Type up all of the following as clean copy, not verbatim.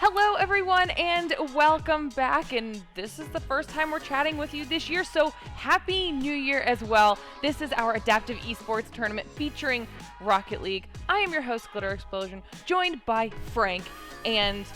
Hello, everyone, and welcome back. And this is the first time we're chatting with you this year, so Happy New Year as well. This is our Adaptive Esports tournament featuring Rocket League. I am your host, Glitter Explosion, joined by Frank. And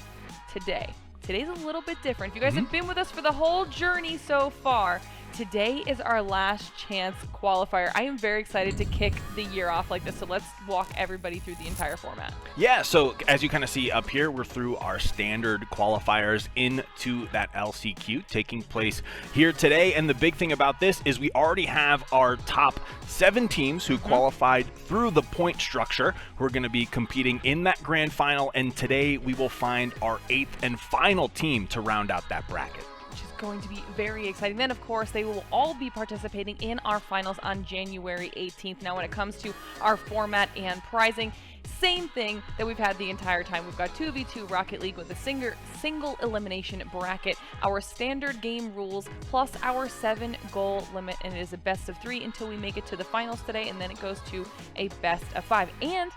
today's a little bit different. If you guys have been with us for the whole journey so far, today is our last chance qualifier. I am very excited to kick the year off like this, so let's walk everybody through the entire format. Yeah, so as you kind of see up here, we're through our standard qualifiers into that LCQ taking place here today. And the big thing about this is we already have our top 7 teams who qualified through the point structure who are going to be competing in that grand final. And today we will find our 8th and final team to round out that bracket. Going to be very exciting. Then, of course, they will all be participating in our finals on January 18th. Now, when it comes to our format and prizing, same thing that we've had the entire time. We've got 2v2 Rocket League with a single elimination bracket, our standard game rules, plus our 7-goal limit, and it is a best of 3 until we make it to the finals today, and then it goes to a best of 5. And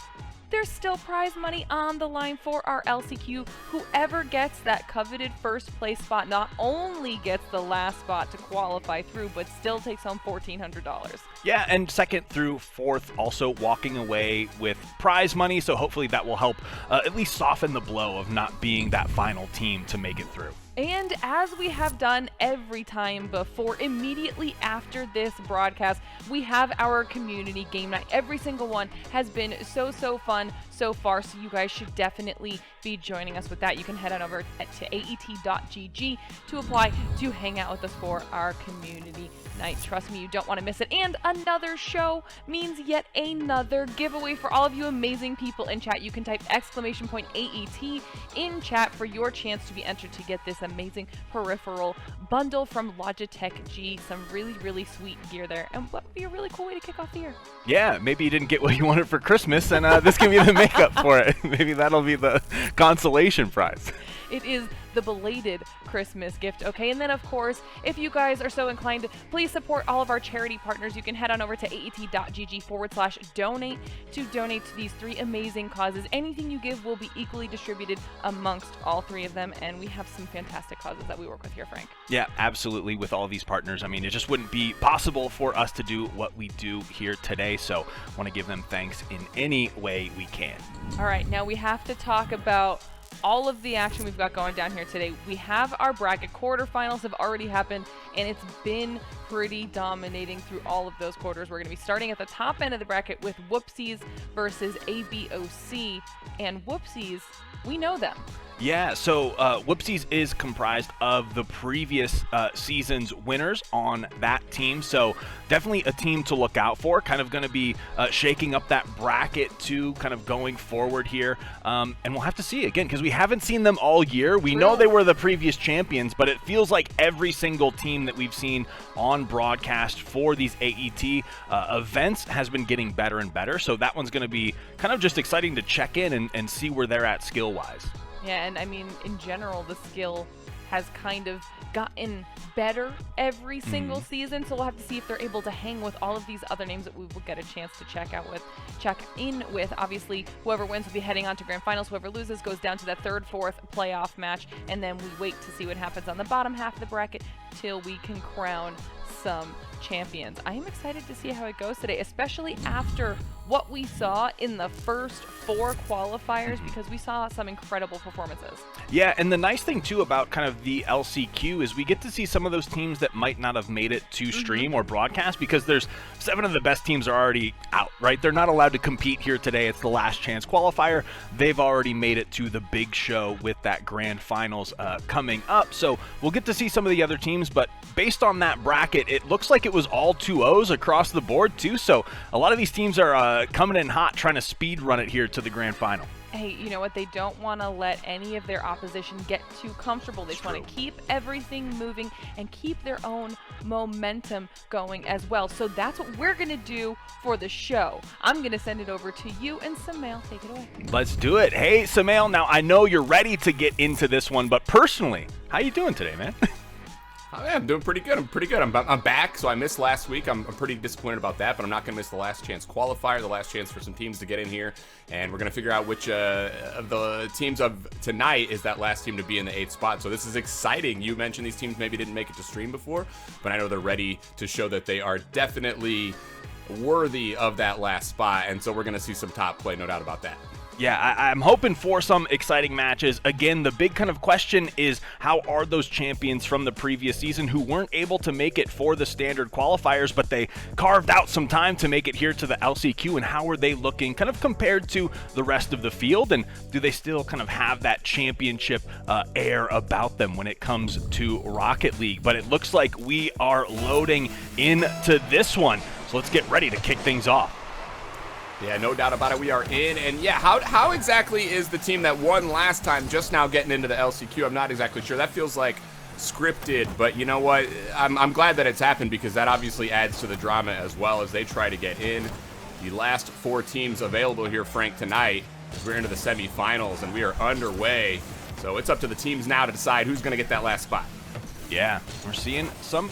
there's still prize money on the line for our LCQ. Whoever gets that coveted first place spot not only gets the last spot to qualify through, but still takes home $1,400. Yeah, and 2nd through 4th also walking away with prize money, so hopefully that will help at least soften the blow of not being that final team to make it through. And as we have done every time before, immediately after this broadcast, we have our community game night. Every single one has been so fun so far, so you guys should definitely be joining us with that. You can head on over to aet.gg to apply to hang out with us for our community night. Trust me, you don't want to miss it. And another show means yet another giveaway for all of you amazing people in chat. You can type !AET in chat for your chance to be entered to get this amazing peripheral bundle from Logitech G. Some really sweet gear there, and what would be a really cool way to kick off the year. Yeah, maybe you didn't get what you wanted for Christmas, and this can be the makeup for it. Maybe that'll be the consolation prize. It is the belated Christmas gift, okay? And then, of course, if you guys are so inclined, please support all of our charity partners. You can head on over to aet.gg/donate to donate to these 3 amazing causes. Anything you give will be equally distributed amongst all 3 of them, and we have some fantastic causes that we work with here, Frank. Yeah, absolutely. With all these partners, I mean, it just wouldn't be possible for us to do what we do here today, so I want to give them thanks in any way we can. All right, now we have to talk about all of the action we've got going down here today. We have our bracket. Quarterfinals have already happened, and it's been pretty dominating through all of those quarters. We're going to be starting at the top end of the bracket with Whoopsies versus ABOC, and Whoopsies, we know them. Yeah, so Whoopsies is comprised of the previous season's winners on that team, so definitely a team to look out for. Kind of going to be shaking up that bracket too, kind of going forward here, and we'll have to see again because we haven't seen them all year. We know they were the previous champions, but it feels like every single team that we've seen on broadcast for these AET events has been getting better and better, so that one's going to be kind of just exciting to check in and see where they're at skill-wise. Yeah, and I mean, in general, the skill has kind of gotten better every single season, so we'll have to see if they're able to hang with all of these other names that we will get a chance to check in with. Obviously, whoever wins will be heading on to grand finals. Whoever loses goes down to that 3rd, 4th playoff match, and then we wait to see what happens on the bottom half of the bracket till we can crown some champions. I am excited to see how it goes today, especially after what we saw in the first 4 qualifiers, because we saw some incredible performances. Yeah, and the nice thing too about kind of the LCQ is we get to see some of those teams that might not have made it to stream or broadcast, because there's 7 of the best teams are already out, right? They're not allowed to compete here today. It's the last chance qualifier. They've already made it to the big show with that grand finals coming up. So we'll get to see some of the other teams, but based on that bracket, it looks like it was all 2-0s across the board too. So a lot of these teams are coming in hot, trying to speed run it here to the grand final. Hey, you know what? They don't want to let any of their opposition get too comfortable. They just want to keep everything moving and keep their own momentum going as well. So that's what we're going to do for the show. I'm going to send it over to you, and Samail, take it away. Let's do it. Hey, Samail, now I know you're ready to get into this one, but personally, how you doing today, man? Oh, yeah, I'm doing pretty good. I'm back, so I missed last week. I'm pretty disappointed about that, but I'm not going to miss the last chance qualifier, the last chance for some teams to get in here, and we're going to figure out which of the teams of tonight is that last team to be in the 8th spot. So this is exciting. You mentioned these teams maybe didn't make it to stream before, but I know they're ready to show that they are definitely worthy of that last spot, and so we're going to see some top play, no doubt about that. Yeah, I'm hoping for some exciting matches. Again, the big kind of question is, how are those champions from the previous season who weren't able to make it for the standard qualifiers, but they carved out some time to make it here to the LCQ, and how are they looking kind of compared to the rest of the field, and do they still kind of have that championship air about them when it comes to Rocket League? But it looks like we are loading into this one, so let's get ready to kick things off. Yeah, no doubt about it. We are in. And yeah, how exactly is the team that won last time just now getting into the LCQ? I'm not exactly sure. That feels like scripted, but you know what? I'm glad that it's happened, because that obviously adds to the drama as well as they try to get in. The last 4 teams available here, Frank, tonight. We're into the semifinals and we are underway. So it's up to the teams now to decide who's going to get that last spot. Yeah, we're seeing some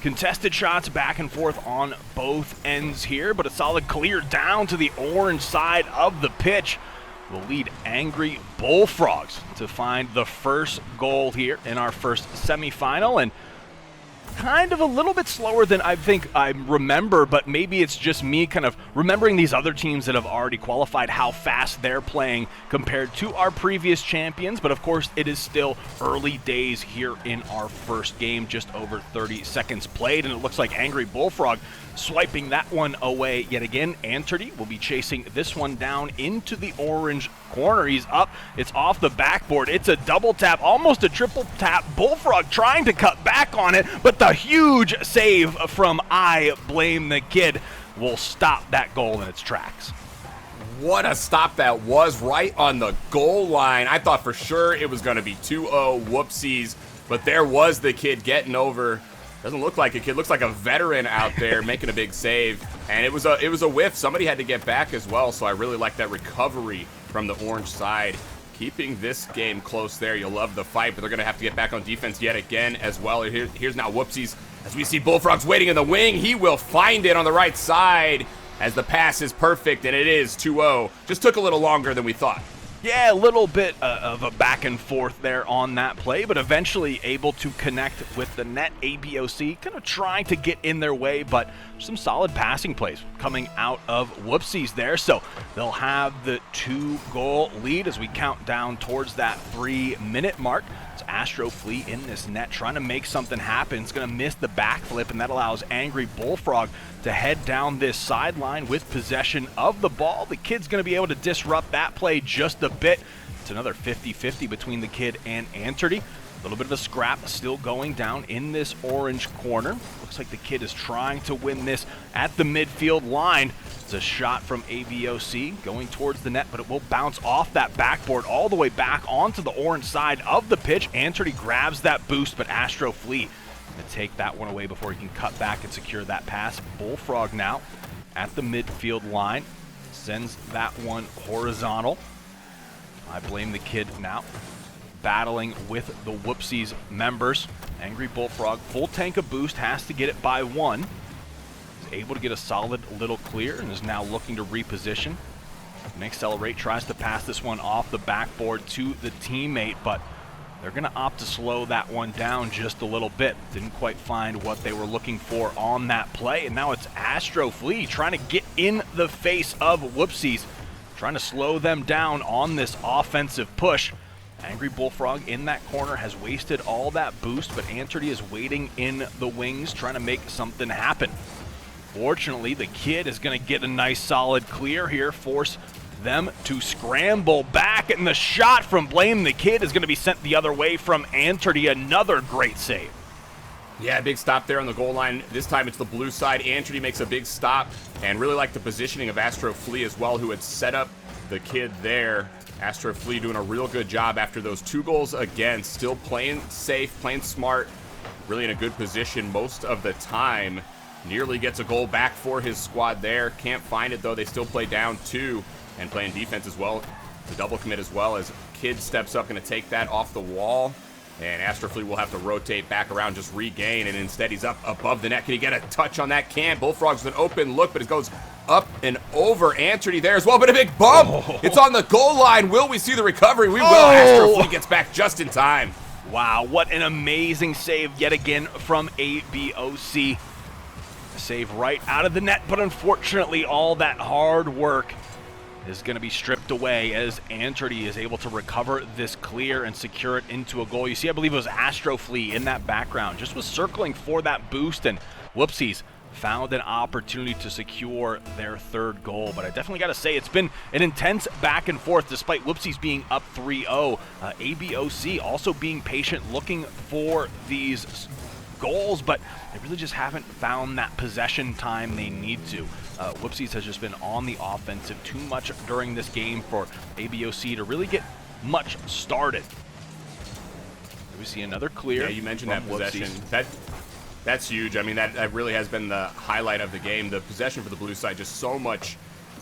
contested shots back and forth on both ends here, but a solid clear down to the orange side of the pitch will lead Angry Bullfrogs to find the first goal here in our first semifinal. And kind of a little bit slower than I think I remember, but maybe it's just me kind of remembering these other teams that have already qualified, how fast they're playing compared to our previous champions. But of course, it is still early days here in our first game, just over 30 seconds played, and it looks like Angry Bullfrog swiping that one away yet again. Anterty will be chasing this one down into the orange corner. He's up, it's off the backboard, it's a double tap, almost a triple tap. Bullfrog trying to cut back on it, but the huge save from I Blame the Kid will stop that goal in its tracks. What a stop that was, right on the goal line. I thought for sure it was going to be 2-0, whoopsies, but there was the kid getting over. Doesn't look like a kid, looks like a veteran out there making a big save, and it was a whiff. Somebody had to get back as well, so I really like that recovery from the orange side. Keeping this game close there. You'll love the fight, but they're going to have to get back on defense yet again as well. Here's now whoopsies as we see Bullfrogs waiting in the wing. He will find it on the right side as the pass is perfect, and it is 2-0. Just took a little longer than we thought. Yeah, a little bit of a back and forth there on that play, but eventually able to connect with the net. ABOC kind of trying to get in their way, but some solid passing plays coming out of whoopsies there. So they'll have the 2-goal lead as we count down towards that 3-minute mark. It's Astro Flea in this net trying to make something happen. It's going to miss the backflip, and that allows Angry Bullfrog to head down this sideline with possession of the ball. The kid's going to be able to disrupt that play just a bit. It's another 50-50 between the kid and Anterty. A little bit of a scrap still going down in this orange corner. Looks like the kid is trying to win this at the midfield line. It's a shot from ABOC going towards the net, but it will bounce off that backboard all the way back onto the orange side of the pitch. Anterty grabs that boost, but Astro Flea going to take that one away before he can cut back and secure that pass. Bullfrog now at the midfield line. Sends that one horizontal. I Blame the Kid now battling with the Whoopsies members. Angry Bullfrog, full tank of boost, has to get it by 1. He's able to get a solid little clear and is now looking to reposition. Accelerate tries to pass this one off the backboard to the teammate, but they're going to opt to slow that one down just a little bit. Didn't quite find what they were looking for on that play, and now it's Astro Flea trying to get in the face of Whoopsies, trying to slow them down on this offensive push. Angry Bullfrog in that corner has wasted all that boost, but Anterty is waiting in the wings trying to make something happen. Fortunately, the kid is going to get a nice solid clear here, force them to scramble back, and the shot from Blame the Kid is going to be sent the other way from Anterty. Another great save. Yeah, big stop there on the goal line. This time it's the blue side. Anterty makes a big stop, and really like the positioning of Astro Flea as well, who had set up the kid there. Astro Flea doing a real good job after those 2 goals against. Still playing safe, playing smart, really in a good position most of the time. Nearly gets a goal back for his squad there. Can't find it though. They still play down 2 and playing defense as well. The double commit as well as Kid steps up, going to take that off the wall. And Astrofleet will have to rotate back around, just regain, and instead he's up above the net. Can he get a touch on that? Can. Bullfrog's an open look, but it goes up and over. Anthony there as well, but a big bump. Oh. It's on the goal line. Will we see the recovery? We will. Astrofleet gets back just in time. Wow, what an amazing save yet again from ABOC. A save right out of the net, but unfortunately all that hard work is going to be stripped away as Anthony is able to recover this clear and secure it into a goal. You see, I believe it was Astrofleet in that background, just was circling for that boost, and whoopsies, found an opportunity to secure their third goal. But I definitely got to say, it's been an intense back and forth despite whoopsies being up 3-0. ABOC also being patient, looking for these goals, but they really just haven't found that possession time they need to. Whoopsies has just been on the offensive too much during this game for ABOC to really get much started. We see another clear. Yeah, you mentioned that possession. That's huge. I mean, that really has been the highlight of the game. The possession for the blue side, just so much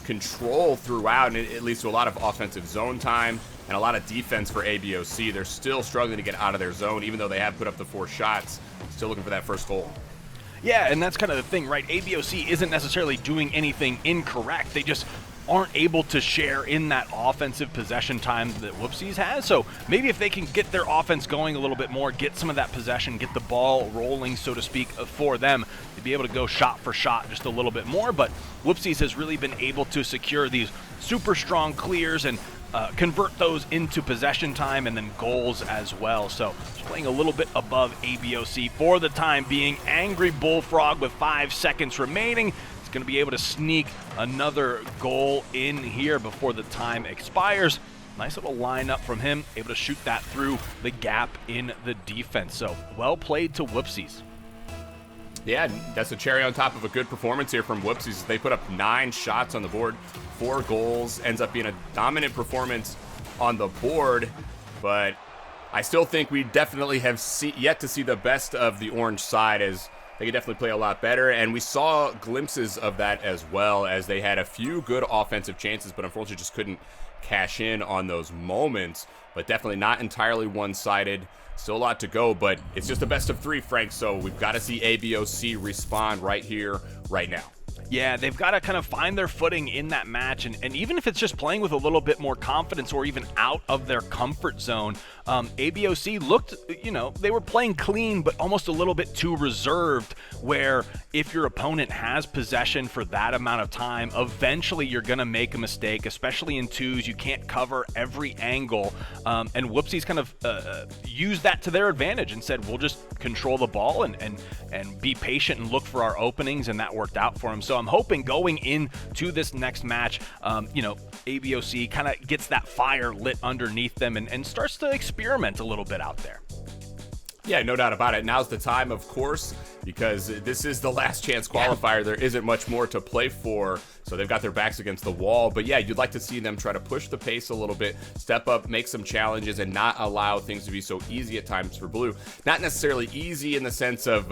control throughout, and it leads to a lot of offensive zone time and a lot of defense for ABOC. They're still struggling to get out of their zone, even though they have put up the 4 shots. Still looking for that first goal. Yeah, and that's kind of the thing, right? ABOC isn't necessarily doing anything incorrect. They just aren't able to share in that offensive possession time that Whoopsies has. So maybe if they can get their offense going a little bit more, get some of that possession, get the ball rolling, so to speak, for them, to be able to go shot for shot just a little bit more. But Whoopsies has really been able to secure these super strong clears and convert those into possession time and then goals as well. So just playing a little bit above ABOC for the time being. Angry Bullfrog with 5 seconds remaining. Going to be able to sneak another goal in here before the time expires. Nice little lineup from him, able to shoot that through the gap in the defense. So well played to Whoopsies. Yeah, that's a cherry on top of a good performance here from Whoopsies. They put up 9 shots on the board, 4 goals, ends up being a dominant performance on the board, but I still think we definitely have yet to see the best of the orange side, as they could definitely play a lot better, and we saw glimpses of that as well, as they had a few good offensive chances, but unfortunately just couldn't cash in on those moments. But definitely not entirely one-sided. Still a lot to go, but it's just a best of 3, Frank, so we've got to see ABOC respond right here, right now. Yeah, they've got to kind of find their footing in that match, and even if it's just playing with a little bit more confidence or even out of their comfort zone, ABOC looked, they were playing clean, but almost a little bit too reserved, where if your opponent has possession for that amount of time, eventually you're going to make a mistake, especially in twos. You can't cover every angle, and Whoopsies kind of used that to their advantage and said, we'll just control the ball and be patient and look for our openings, and that worked out for them. So I'm hoping going into this next match, ABOC kind of gets that fire lit underneath them and starts to experiment a little bit out there. Yeah, no doubt about it. Now's the time, of course, because this is the last chance qualifier. Yeah. There isn't much more to play for, so they've got their backs against the wall. But yeah, you'd like to see them try to push the pace a little bit, step up, make some challenges, and not allow things to be so easy at times for blue. Not necessarily easy in the sense of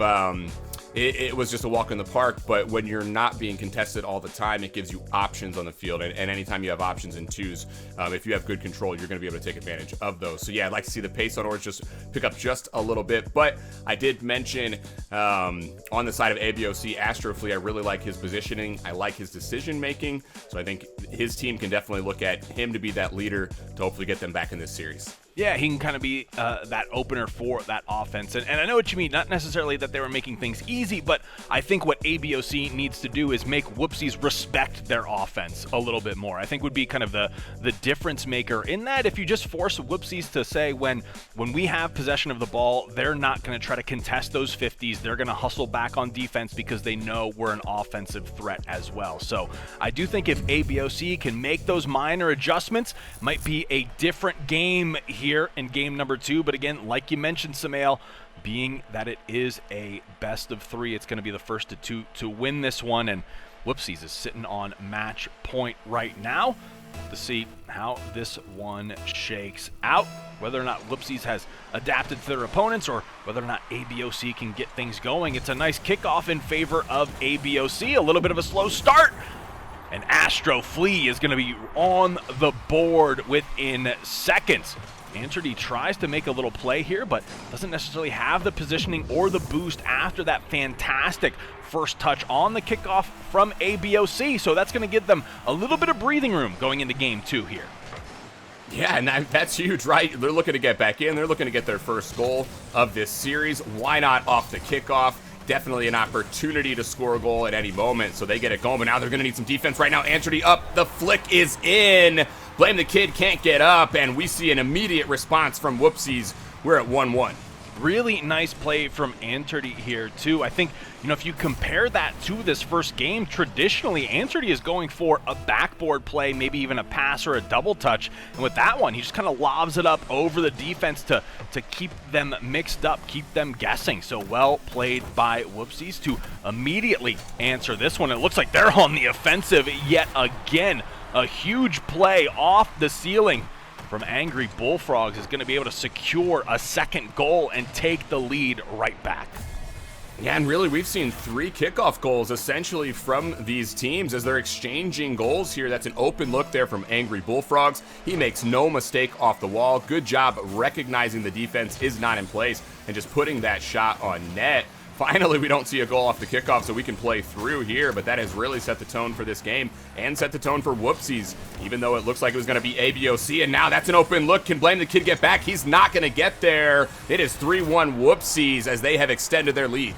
it was just a walk in the park, but when you're not being contested all the time, it gives you options on the field. And anytime you have options in twos, if you have good control, you're going to be able to take advantage of those. So yeah, I'd like to see the pace on orange just pick up just a little bit. But I did mention on the side of ABOC, Astrofleet, I really like his positioning. I like his decision making. So I think his team can definitely look at him to be that leader to hopefully get them back in this series. Yeah, he can kind of be that opener for that offense. And I know what you mean, not necessarily that they were making things easy, but I think what ABOC needs to do is make Whoopsies respect their offense a little bit more. I think would be kind of the difference maker in that. If you just force Whoopsies to say when we have possession of the ball, they're not going to try to contest those 50s. They're going to hustle back on defense because they know we're an offensive threat as well. So I do think if ABOC can make those minor adjustments, might be a different game here in game number 2. But again, like you mentioned, Samael, being that it is a best of 3, it's going to be the first of 2 to win this one, and Whoopsies is sitting on match point right now to see how this one shakes out, whether or not Whoopsies has adapted to their opponents or whether or not ABOC can get things going. It's a nice kickoff in favor of ABOC, a little bit of a slow start, and Astrofleet is going to be on the board within seconds. Anterdy tries to make a little play here, but doesn't necessarily have the positioning or the boost after that fantastic first touch on the kickoff from ABOC. So that's going to give them a little bit of breathing room going into game 2 here. Yeah, and that's huge, right? They're looking to get back in. They're looking to get their first goal of this series. Why not off the kickoff? Definitely an opportunity to score a goal at any moment, so they get it going. But now they're going to need some defense right now. Anterdy up. The flick is in. Blame the Kid can't get up, and we see an immediate response from Whoopsies. We're at 1-1. Really nice play from Anterdy here, too. I think, if you compare that to this first game, traditionally, Anterdy is going for a backboard play, maybe even a pass or a double touch. And with that one, he just kind of lobs it up over the defense to keep them mixed up, keep them guessing. So well played by Whoopsies to immediately answer this one. It looks like they're on the offensive yet again. A huge play off the ceiling from Angry Bullfrogs is going to be able to secure a second goal and take the lead right back. Yeah, and really we've seen 3 kickoff goals essentially from these teams as they're exchanging goals here. That's an open look there from Angry Bullfrogs. He makes no mistake off the wall. Good job recognizing the defense is not in place and just putting that shot on net. Finally, we don't see a goal off the kickoff, so we can play through here, but that has really set the tone for this game and set the tone for Whoopsies, even though it looks like it was going to be ABOC, and now that's an open look. Can Blame the Kid get back? He's not going to get there. It is 3-1 Whoopsies as they have extended their lead.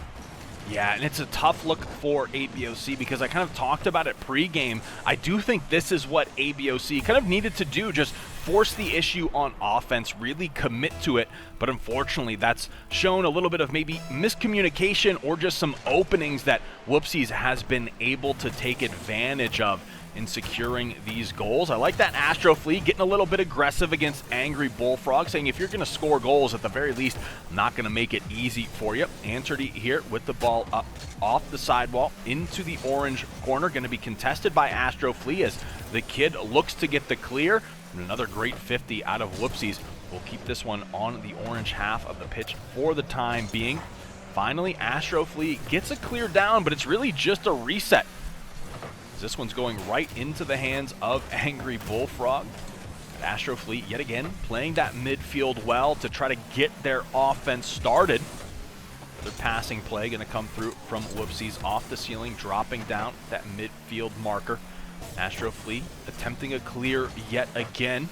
Yeah, and it's a tough look for ABOC because I kind of talked about it pregame. I do think this is what ABOC kind of needed to do, just force the issue on offense, really commit to it. But unfortunately, that's shown a little bit of maybe miscommunication or just some openings that Whoopsies has been able to take advantage of in securing these goals. I like that Astro Fleet getting a little bit aggressive against Angry Bullfrog, saying if you're going to score goals, at the very least, I'm not going to make it easy for you. Anterdy here with the ball up off the sidewall into the orange corner, going to be contested by Astro Fleet as the Kid looks to get the clear. And another great 50 out of Whoopsies. We'll keep this one on the orange half of the pitch for the time being. Finally, Astro Fleet gets a clear down, but it's really just a reset. This one's going right into the hands of Angry Bullfrog. Astro Fleet yet again playing that midfield well to try to get their offense started. Another passing play going to come through from Whoopsies off the ceiling, dropping down that midfield marker. Astro Fleet attempting a clear yet again.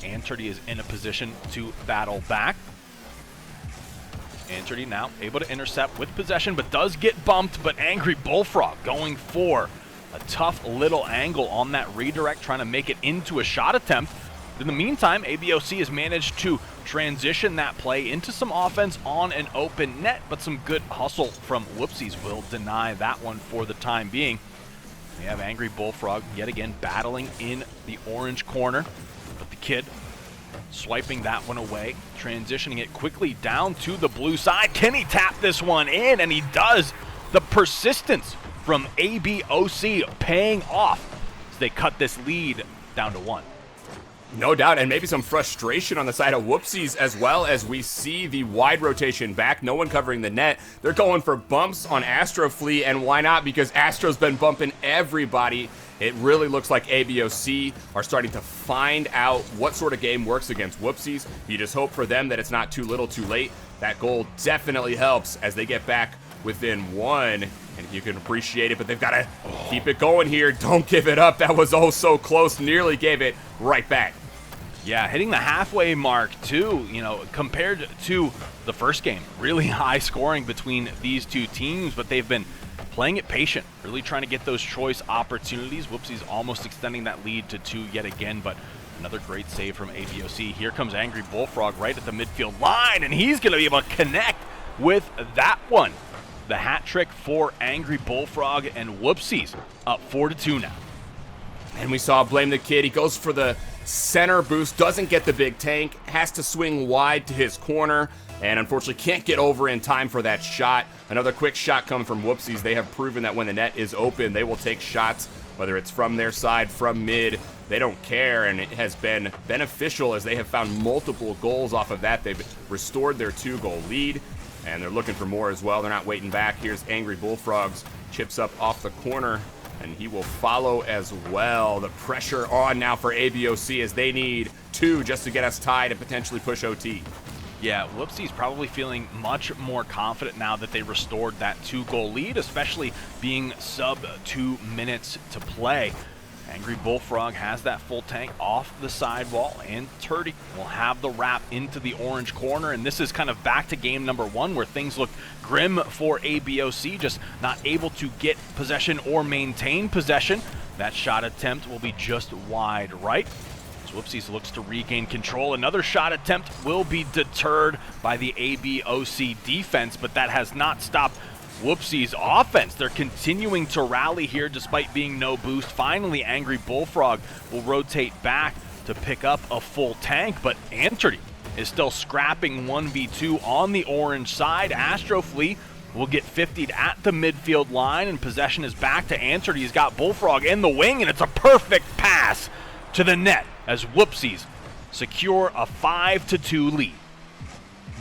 Anterdy is in a position to battle back. Anterdy now able to intercept with possession, but does get bumped. But Angry Bullfrog going for a tough little angle on that redirect, trying to make it into a shot attempt. In the meantime, ABOC has managed to transition that play into some offense on an open net, but some good hustle from Whoopsies will deny that one for the time being. We have Angry Bullfrog yet again battling in the orange corner, but the Kid swiping that one away, transitioning it quickly down to the blue side. Can he tap this one in? And he does. The persistence from ABOC paying off as they cut this lead down to 1. No doubt, and maybe some frustration on the side of Whoopsies as well, as we see the wide rotation back. No one covering the net. They're going for bumps on Astro Fleet, and why not? Because Astro's been bumping everybody. It really looks like ABOC are starting to find out what sort of game works against Whoopsies. You just hope for them that it's not too little too late. That goal definitely helps as they get back within 1. And you can appreciate it, but they've got to keep it going here. Don't give it up. That was oh so close. Nearly gave it right back. Yeah, hitting the halfway mark too, compared to the first game. Really high scoring between these two teams, but they've been playing it patient, really trying to get those choice opportunities. Whoopsies almost extending that lead to 2 yet again, but another great save from ABOC. Here comes Angry Bullfrog right at the midfield line, and he's going to be able to connect with that one. The hat trick for Angry Bullfrog, and Whoopsies up 4-2 now. And we saw Blame the Kid. He goes for the center boost, doesn't get the big tank, has to swing wide to his corner, and unfortunately can't get over in time for that shot. Another quick shot coming from Whoopsies. They have proven that when the net is open, they will take shots, whether it's from their side, from mid. They don't care, and it has been beneficial as they have found multiple goals off of that. They've restored their 2-goal lead, and they're looking for more as well. They're not waiting back. Here's Angry Bullfrogs, chips up off the corner, and he will follow as well. The pressure on now for ABOC as they need 2 just to get us tied and potentially push OT. Yeah, Whoopsie's probably feeling much more confident now that they restored that 2-goal lead, especially being sub 2 minutes to play. Angry Bullfrog has that full tank off the sidewall, and Turdy will have the wrap into the orange corner. And this is kind of back to game number 1 where things looked grim for ABOC, just not able to get possession or maintain possession. That shot attempt will be just wide right. Whoopsies looks to regain control. Another shot attempt will be deterred by the ABOC defense, but that has not stopped Whoopsies offense. They're continuing to rally here despite being no boost. Finally, Angry Bullfrog will rotate back to pick up a full tank, but Anterty is still scrapping 1v2 on the orange side. Astroflea will get 50'd at the midfield line, and possession is back to Anterty. He's got Bullfrog in the wing, and it's a perfect pass to the net as Whoopsies secure a 5-2 lead.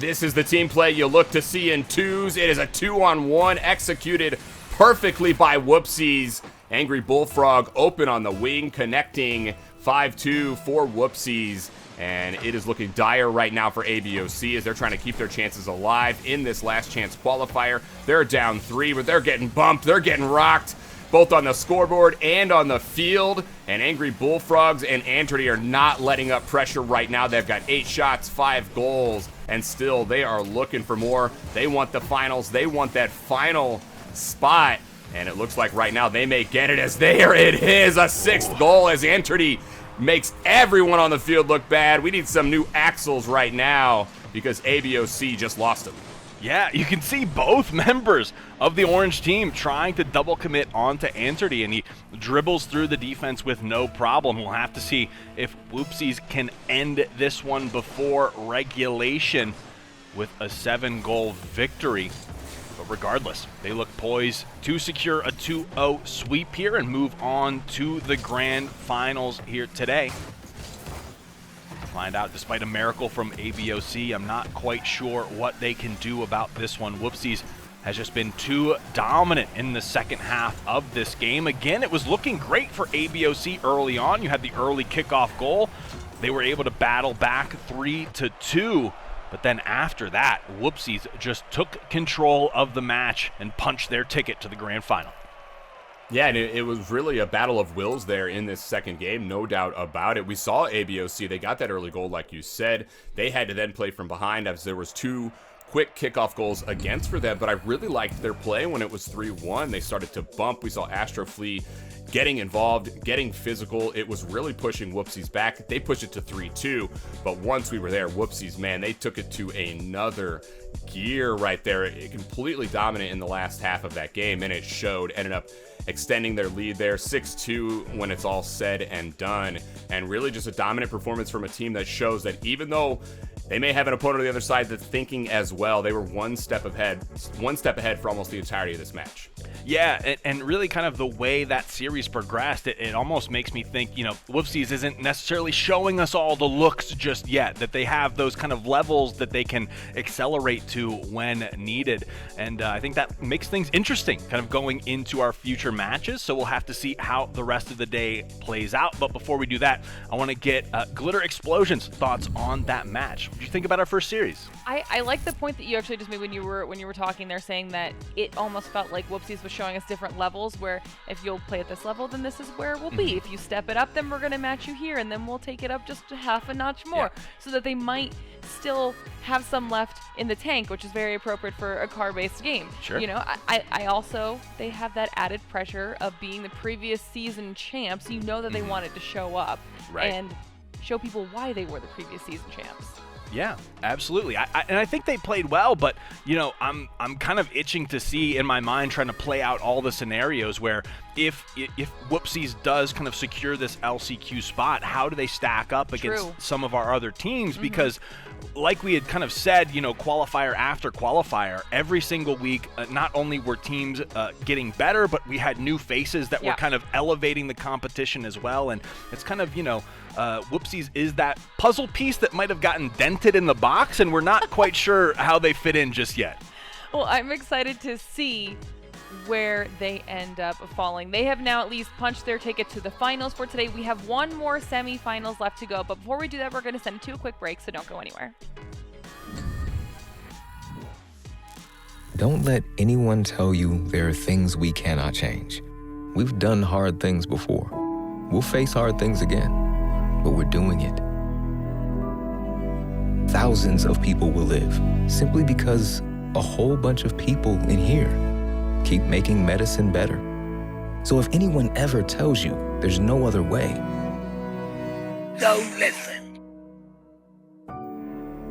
This is the team play you look to see in twos. It is a 2-on-1 executed perfectly by Whoopsies. Angry Bullfrog open on the wing, connecting 5-2 for Whoopsies. And it is looking dire right now for ABOC as they're trying to keep their chances alive in this last chance qualifier. They're down 3, but they're getting bumped. They're getting rocked, both on the scoreboard and on the field. And Angry Bullfrogs and Anterty are not letting up pressure right now. They've got 8 shots, 5 goals, and still they are looking for more. They want the finals. They want that final spot. And it looks like right now they may get it, as there it is, a 6th goal as Anterty makes everyone on the field look bad. We need some new axles right now because ABOC just lost them. Yeah, you can see both members of the orange team trying to double commit onto Anterty, and he dribbles through the defense with no problem. We'll have to see if Whoopsies can end this one before regulation with a 7-goal victory. But regardless, they look poised to secure a 2-0 sweep here and move on to the grand finals here today. Find out, despite a miracle from ABOC, I'm not quite sure what they can do about this one. Whoopsies has just been too dominant in the second half of this game. Again, it was looking great for ABOC early on. You had the early kickoff goal. They were able to battle back 3-2. But then after that, Whoopsies just took control of the match and punched their ticket to the grand final. Yeah, and it was really a battle of wills there in this second game, no doubt about it. We saw ABOC, they got that early goal like you said. They had to then play from behind as there was 2 quick kickoff goals against for them, but I really liked their play when it was 3-1. They started to bump. We saw Astroflea getting involved, getting physical. It was really pushing Whoopsies back. They pushed it to 3-2, but once we were there, Whoopsies, man, they took it to another gear right there. It completely dominant in the last half of that game, and it showed. Ended up extending their lead there, 6-2 when it's all said and done. And really just a dominant performance from a team that shows that even though they may have an opponent on the other side that's thinking as well, they were one step ahead for almost the entirety of this match. Yeah, and really kind of the way that series progressed, it almost makes me think, Whoopsies isn't necessarily showing us all the looks just yet, that they have those kind of levels that they can accelerate to when needed. And I think that makes things interesting kind of going into our future matches. So we'll have to see how the rest of the day plays out. But before we do that, I want to get Glitter Explosion's thoughts on that match. What do you think about our first series? I like the point that you actually just made when you were talking there, saying that it almost felt like Whoopsies was showing us different levels, where if you'll play at this level, then this is where we'll be. If you step it up, then we're going to match you here, and then we'll take it up just half a notch more, so that they might still have some left in the tank, which is very appropriate for a car-based game. Sure. I also, they have that added pressure of being the previous season champs. You know that they wanted to show up and show people why they were the previous season champs. Yeah, absolutely. And I think they played well, but I'm kind of itching to see in my mind, trying to play out all the scenarios where if Whoopsies does kind of secure this LCQ spot, how do they stack up against some of our other teams? Because like we had kind of said, qualifier after qualifier, every single week, not only were teams getting better, but we had new faces that were kind of elevating the competition as well. And it's kind of, Whoopsies is that puzzle piece that might have gotten dented in the box, and we're not quite sure how they fit in just yet. Well, I'm excited to see where they end up falling. They have now at least punched their ticket to the finals for today. We have one more semifinals left to go, but before we do that, we're going to send it to a quick break, so don't go anywhere. Don't let anyone tell you there are things we cannot change. We've done hard things before. We'll face hard things again, but we're doing it. Thousands of people will live simply because a whole bunch of people in here keep making medicine better. So if anyone ever tells you there's no other way, don't listen.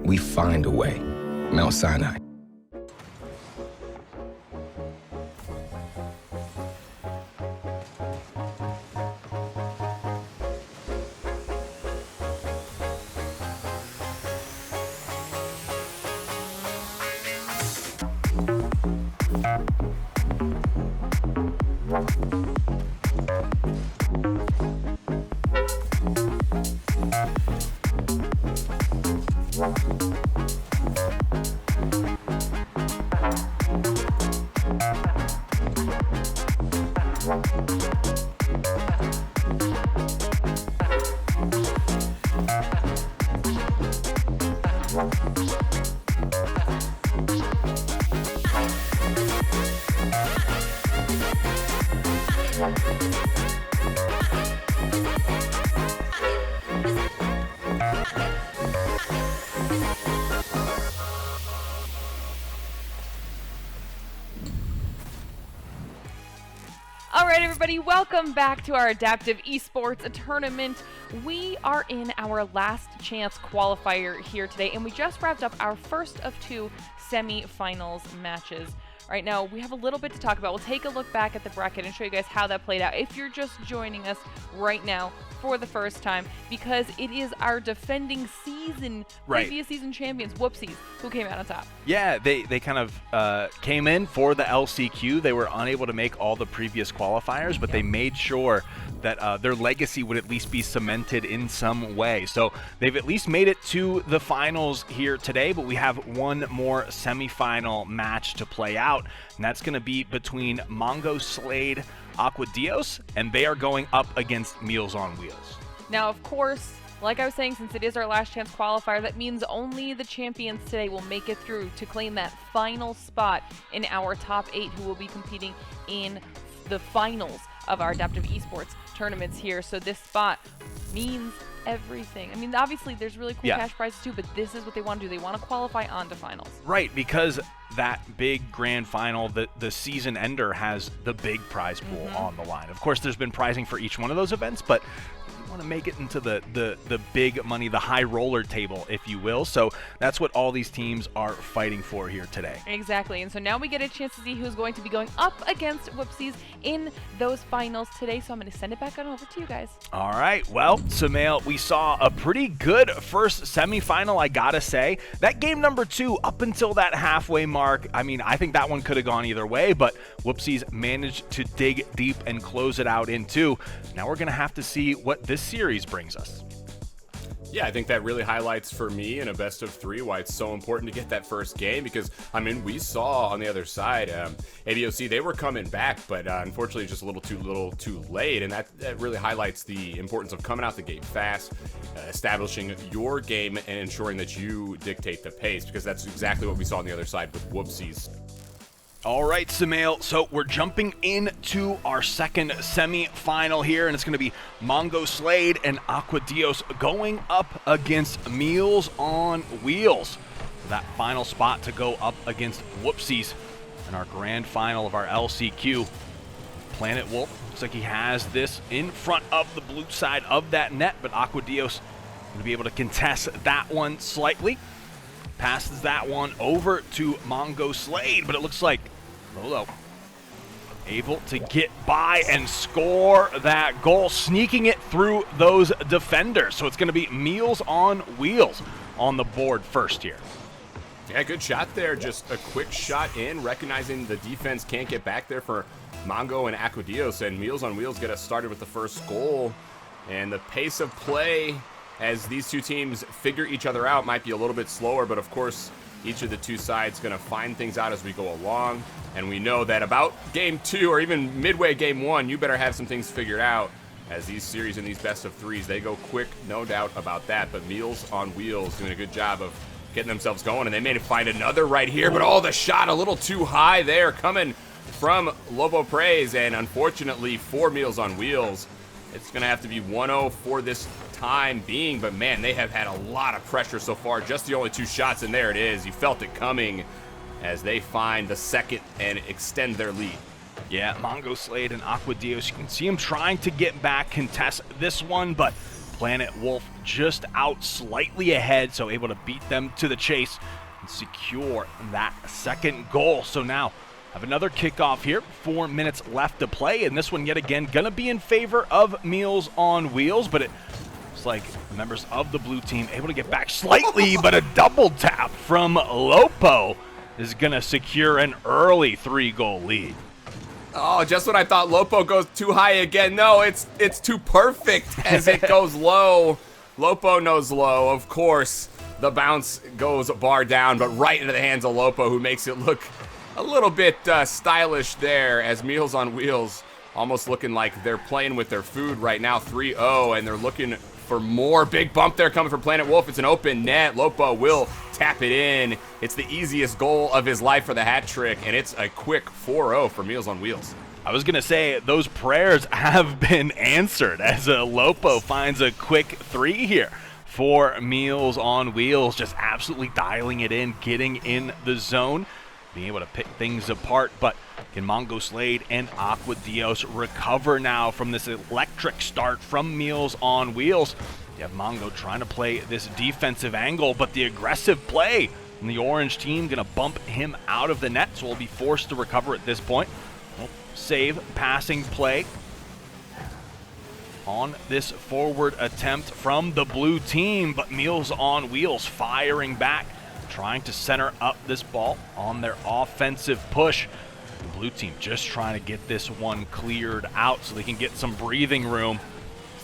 We find a way. Mount Sinai. All right, everybody, welcome back to our Adaptive Esports tournament. We are in our last chance qualifier here today, and we just wrapped up our first of two semi-finals matches. Right now, we have a little bit to talk about. We'll take a look back at the bracket and show you guys how that played out if you're just joining us right now for the first time, because it is our defending previous season champions, Whoopsies, who came out on top. Yeah, they kind of came in for the LCQ. They were unable to make all the previous qualifiers, but they made sure that their legacy would at least be cemented in some way. So they've at least made it to the finals here today, but we have one more semifinal match to play out, and that's going to be between Mongo Slade, Aqua Dios, and they are going up against Meals on Wheels. Now, of course, like I was saying, since it is our last chance qualifier, that means only the champions today will make it through to claim that final spot in our top 8 who will be competing in the finals of our Adaptive Esports tournaments here. So this spot means everything. I mean, obviously there's really cool cash prizes too, but this is what they want to do. They want to qualify onto finals. Right, because that big grand final, the season ender, has the big prize pool on the line. Of course, there's been prizing for each one of those events, but you want to make it into the big money, the high roller table, if you will. So that's what all these teams are fighting for here today. Exactly, and so now we get a chance to see who's going to be going up against Whoopsies in those finals today. So I'm going to send it back on over to you guys. All right, well, Samael, we saw a pretty good first semifinal, I gotta say. That game number 2, up until that halfway mark, I mean, I think that one could have gone either way, but Whoopsies managed to dig deep and close it out in 2. Now we're gonna have to see what this series brings us. Yeah, I think that really highlights for me in a best of 3 why it's so important to get that first game, because, I mean, we saw on the other side, ADOC, they were coming back, but unfortunately just a little too late, and that really highlights the importance of coming out the gate fast, establishing your game, and ensuring that you dictate the pace, because that's exactly what we saw on the other side with Whoopsies. All right, Samael, so we're jumping into our second semi-final here, and it's going to be Mongo Slade and Aqua Dios going up against Meals on Wheels. That final spot to go up against Whoopsies in our grand final of our LCQ. Planet Wolf looks like he has this in front of the blue side of that net, but Aqua Dios going to be able to contest that one slightly. Passes that one over to Mongo Slade, but it looks like Lolo able to get by and score that goal, sneaking it through those defenders. So it's going to be Meals on Wheels on the board first here. Yeah, good shot there. Just a quick shot in, recognizing the defense can't get back there for Mongo and Aqua Dios, and Meals on Wheels get us started with the first goal. And the pace of play as these two teams figure each other out might be a little bit slower, but of course, Each of the two sides going to find things out as we go along. And we know that about game 2 or even midway game 1, you better have some things figured out. As these series and these best of 3s, they go quick, no doubt about that. But Meals on Wheels doing a good job of getting themselves going. And they may find another right here, but the shot a little too high there coming from Lobo Praise. And unfortunately for Meals on Wheels, it's going to have to be 1-0 for this time being. But man, they have had a lot of pressure so far. Just the only 2 shots, and there it is. You felt it coming as they find the second and extend their lead. Yeah, Mongo Slade and Aqua Dios, you can see him trying to get back, contest this one, but Planet Wolf just out slightly ahead, so able to beat them to the chase and secure that second goal. So now have another kickoff here, 4 minutes left to play, and this one yet again gonna be in favor of Meals on Wheels, but it looks like members of the blue team able to get back slightly, but a double tap from Lopo is gonna secure an early 3-goal lead. Oh, just when I thought Lopo goes too high again. No, it's too perfect as it goes low. Lopo knows low. Of course, the bounce goes bar down, but right into the hands of Lopo, who makes it look a little bit stylish there, as Meals on Wheels almost looking like they're playing with their food right now. 3-0, and they're looking for more. Big bump there coming from Planet Wolf. It's an open net. Lopo will tap it in. It's the easiest goal of his life for the hat trick, and it's a quick 4-0 for Meals on Wheels. I was going to say, those prayers have been answered as Lopo finds a quick 3 here for Meals on Wheels, just absolutely dialing it in, getting in the zone, being able to pick things apart. But can Mongo Slade and Aqua Dios recover now from this electric start from Meals on Wheels? You have Mongo trying to play this defensive angle, but the aggressive play from the orange team going to bump him out of the net, so we'll be forced to recover at this point. Save, passing play on this forward attempt from the blue team, but Meals on Wheels firing back, trying to center up this ball on their offensive push. The blue team just trying to get this one cleared out so they can get some breathing room.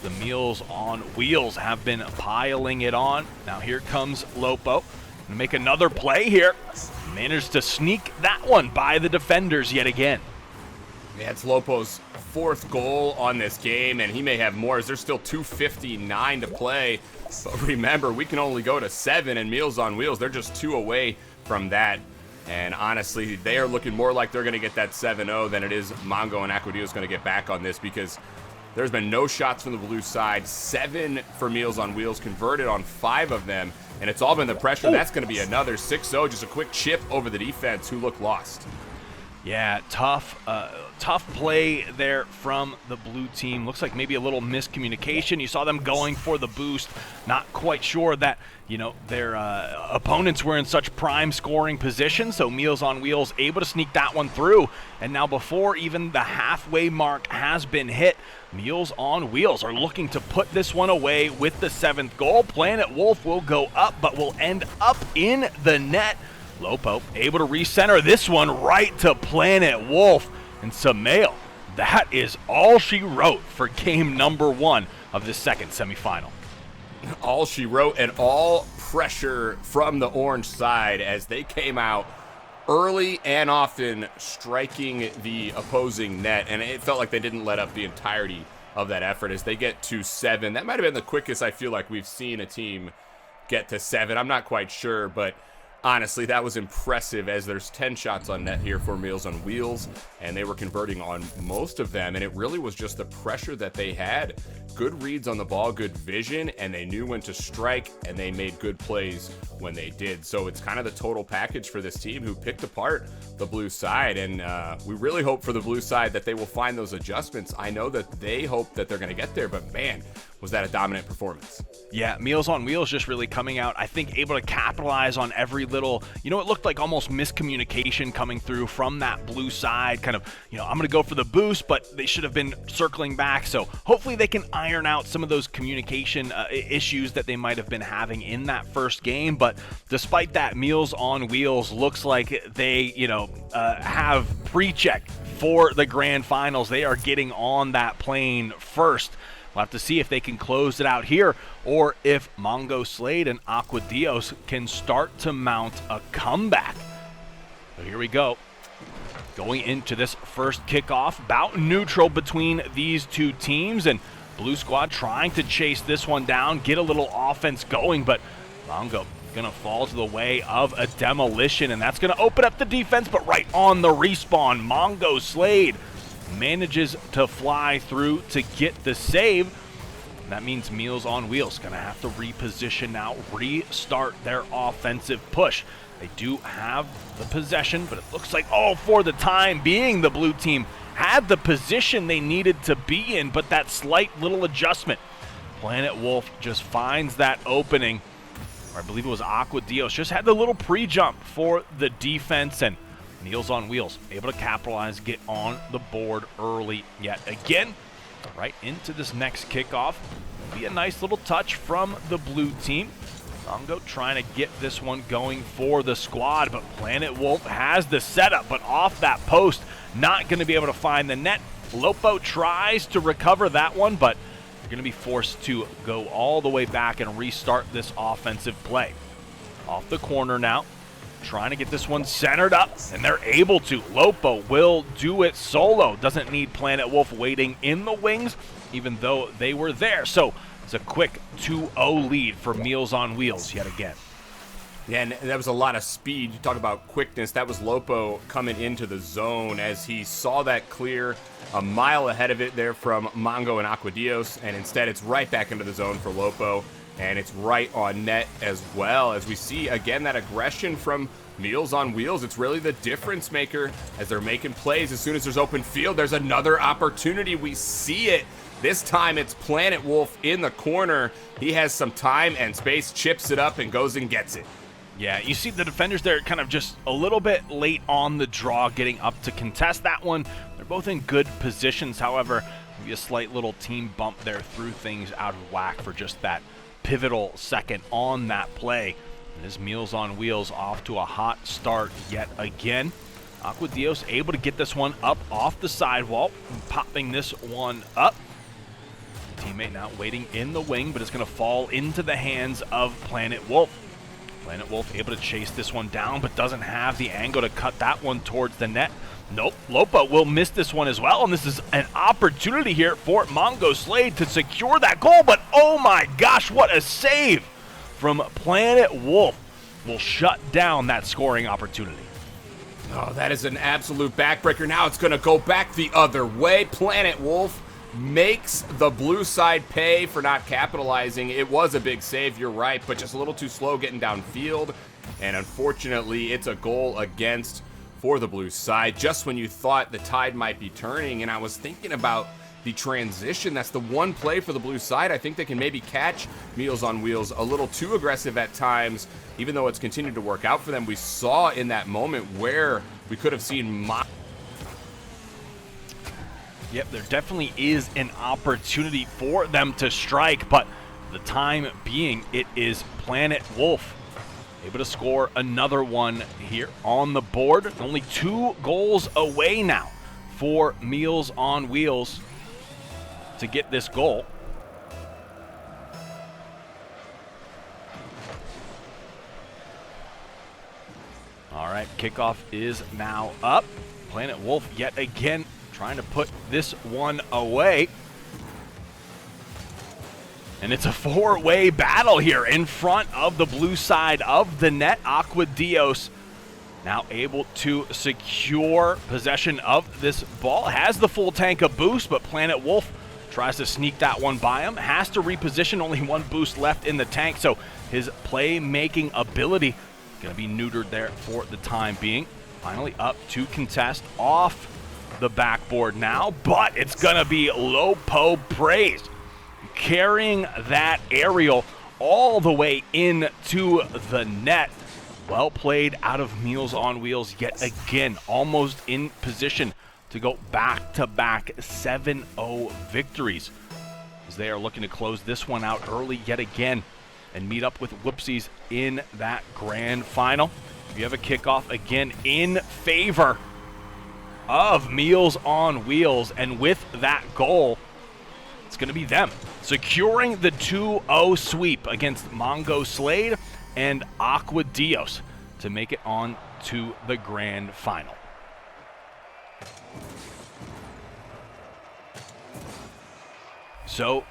The Meals on Wheels have been piling it on. Now here comes Lopo. Gonna make another play here. Managed to sneak that one by the defenders yet again. Yeah, it's Lopo's 4th goal on this game, and he may have more as there's still 2:59 to play. But remember, we can only go to 7, and Meals on Wheels, they're just 2 away from that. And honestly, they are looking more like they're going to get that 7-0 than it is Mongo and Aqua Dios going to get back on this, because there's been no shots from the blue side. 7 for Meals on Wheels, converted on 5 of them, and it's all been the pressure. That's going to be another 6-0, just a quick chip over the defense, who look lost. Yeah, tough play there from the blue team. Looks like maybe a little miscommunication. You saw them going for the boost, not quite sure that, their opponents were in such prime scoring position, so Meals on Wheels able to sneak that one through. And now before even the halfway mark has been hit, Meals on Wheels are looking to put this one away with the 7th goal. Planet Wolf will go up, but will end up in the net. Lopo able to recenter this one right to Planet Wolf. And Samael, that is all she wrote for game number 1 of the second semifinal. All she wrote, and all pressure from the orange side as they came out early and often, striking the opposing net. And it felt like they didn't let up the entirety of that effort as they get to 7. That might have been the quickest I feel like we've seen a team get to 7. I'm not quite sure, but honestly, that was impressive as there's 10 shots on net here for Meals on Wheels, and they were converting on most of them, and it really was just the pressure that they had. Good reads on the ball, good vision, and they knew when to strike, and they made good plays when they did. So it's kind of the total package for this team who picked apart the blue side, and we really hope for the blue side that they will find those adjustments. I know that they hope that they're going to get there, but man, was that a dominant performance. Yeah, Meals on Wheels just really coming out, I think, able to capitalize on every little, it looked like almost miscommunication coming through from that blue side, kind of, I'm going to go for the boost, but they should have been circling back. So hopefully they can iron out some of those communication issues that they might have been having in that first game. But despite that, Meals on Wheels looks like they, have pre-check for the grand finals. They are getting on that plane first. We'll have to see if they can close it out here or if Mongo Slade and Aqua Dios can start to mount a comeback. So here we go. Going into this first kickoff, about neutral between these two teams, and Blue Squad trying to chase this one down, get a little offense going, but Mongo gonna fall to the way of a demolition, and that's gonna open up the defense, but right on the respawn, Mongo Slade manages to fly through to get the save. And that means Meals on Wheels gonna have to reposition now, restart their offensive push. They do have the possession, but it looks like, for the time being, the blue team had the position they needed to be in, but that slight little adjustment. Planet Wolf just finds that opening. Or I believe it was Aqua Dios, just had the little pre-jump for the defense, and Meals on Wheels able to capitalize, get on the board early yet again. Right into this next kickoff. Be a nice little touch from the blue team. Mongo trying to get this one going for the squad, but Planet Wolf has the setup, but off that post, not going to be able to find the net. Lopo tries to recover that one, but they're going to be forced to go all the way back and restart this offensive play. Off the corner now, trying to get this one centered up, and they're able to. Lopo will do it solo. Doesn't need Planet Wolf waiting in the wings, even though they were there. So it's a quick 2-0 lead for Meals on Wheels yet again. Yeah, and that was a lot of speed. You talk about quickness. That was Lopo coming into the zone as he saw that clear a mile ahead of it there from Mongo and Aqua Dios, and instead it's right back into the zone for Lopo, and it's right on net as well. As we see, again, that aggression from Meals on Wheels, it's really the difference maker as they're making plays. As soon as there's open field, there's another opportunity. We see it. This time it's Planet Wolf in the corner. He has some time and space, chips it up, and goes and gets it. Yeah, you see the defenders there kind of just a little bit late on the draw, getting up to contest that one. They're both in good positions. However, maybe a slight little team bump there threw things out of whack for just that pivotal second on that play. And as Meals on Wheels off to a hot start yet again. Aqua Dios able to get this one up off the sidewall, popping this one up. Teammate now waiting in the wing, but it's going to fall into the hands of Planet Wolf. Planet Wolf able to chase this one down, but doesn't have the angle to cut that one towards the net. Nope, Lopo will miss this one as well, and this is an opportunity here for Mongo Slade to secure that goal, but oh my gosh, what a save from Planet Wolf will shut down that scoring opportunity. Oh, that is an absolute backbreaker. Now it's going to go back the other way. Planet Wolf makes the blue side pay for not capitalizing. It was a big save, you're right, but just a little too slow getting downfield. And unfortunately, it's a goal against for the blue side, just when you thought the tide might be turning. And I was thinking about the transition. That's the one play for the blue side. I think they can maybe catch Meals on Wheels a little too aggressive at times, even though it's continued to work out for them. We saw in that moment where we could have seen Yep, there definitely is an opportunity for them to strike, but for the time being, it is Planet Wolf able to score another one here on the board. Only 2 goals away now for Meals on Wheels to get this goal. All right, kickoff is now up. Planet Wolf yet again trying to put this one away. And it's a 4-way battle here in front of the blue side of the net. Aqua Dios now able to secure possession of this ball. Has the full tank of boost, but Planet Wolf tries to sneak that one by him. Has to reposition, only 1 boost left in the tank, so his playmaking ability going to be neutered there for the time being. Finally up to contest off the backboard now, but it's going to be Lopo praised, carrying that aerial all the way into the net. Well played out of Meals on Wheels yet again, almost in position to go back-to-back 7-0 victories, as they are looking to close this one out early yet again and meet up with Whoopsies in that grand final. We have a kickoff again in favor of Meals on Wheels, and with that goal, it's going to be them securing the 2-0 sweep against Mongo Slade and Aqua Dios to make it on to the grand final. So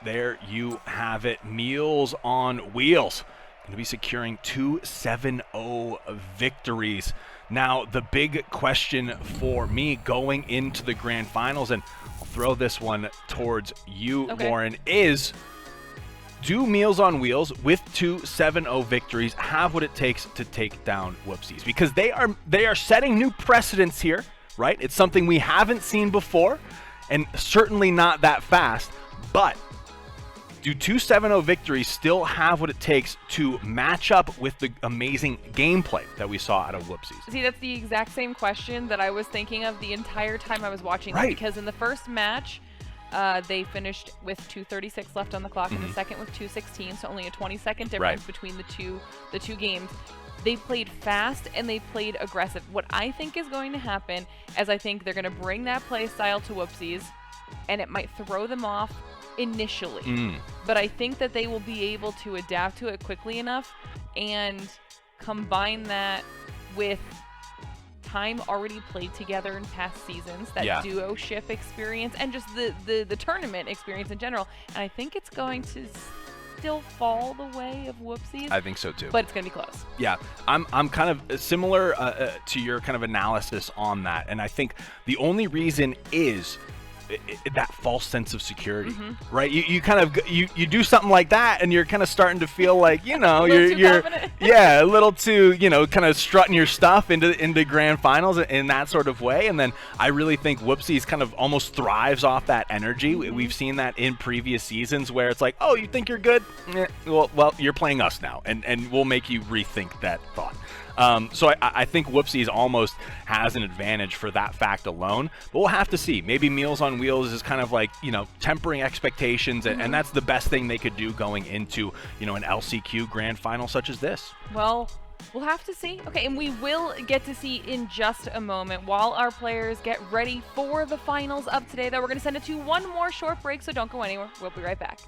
there you have it. Meals on Wheels going to be securing 2 7-0 victories. Now, the big question for me going into the grand finals, and I'll throw this one towards you, Lauren, is do Meals on Wheels with 2 7-0 victories have what it takes to take down Whoopsies? Because they are setting new precedents here, right? It's something we haven't seen before, and certainly not that fast. But do 2 7-0 victories still have what it takes to match up with the amazing gameplay that we saw out of Whoopsies? See, that's the exact same question that I was thinking of the entire time I was watching it, because in the first match, they finished with 2:36 left on the clock, and the second with 2:16, so only a 20-second difference between the two games. They played fast and they played aggressive. What I think is going to happen is I think they're going to bring that play style to Whoopsies, and it might throw them off initially. But I think that they will be able to adapt to it quickly enough and combine that with time already played together in past seasons, that duo ship experience, and just the tournament experience in general. And I think it's going to still fall the way of Whoopsies. I think so too. But it's going to be close. Yeah, I'm kind of similar to your kind of analysis on that. And I think the only reason is that false sense of security, right? You kind of you do something like that, and you're kind of starting to feel like, you know, you're a little too, you know, kind of strutting your stuff into grand finals in that sort of way. And then I really think Whoopsies kind of almost thrives off that energy. We've seen that in previous seasons where it's like, oh, you think you're good? Well, you're playing us now, and we'll make you rethink that thought. So I think Whoopsies almost has an advantage for that fact alone, but we'll have to see. Maybe Meals on Wheels is kind of like, you know, tempering expectations, and that's the best thing they could do going into, you know, an LCQ grand final such as this. Well, we'll have to see. Okay, and we will get to see in just a moment while our players get ready for the finals of today, that we're going to send it to one more short break, so don't go anywhere. We'll be right back.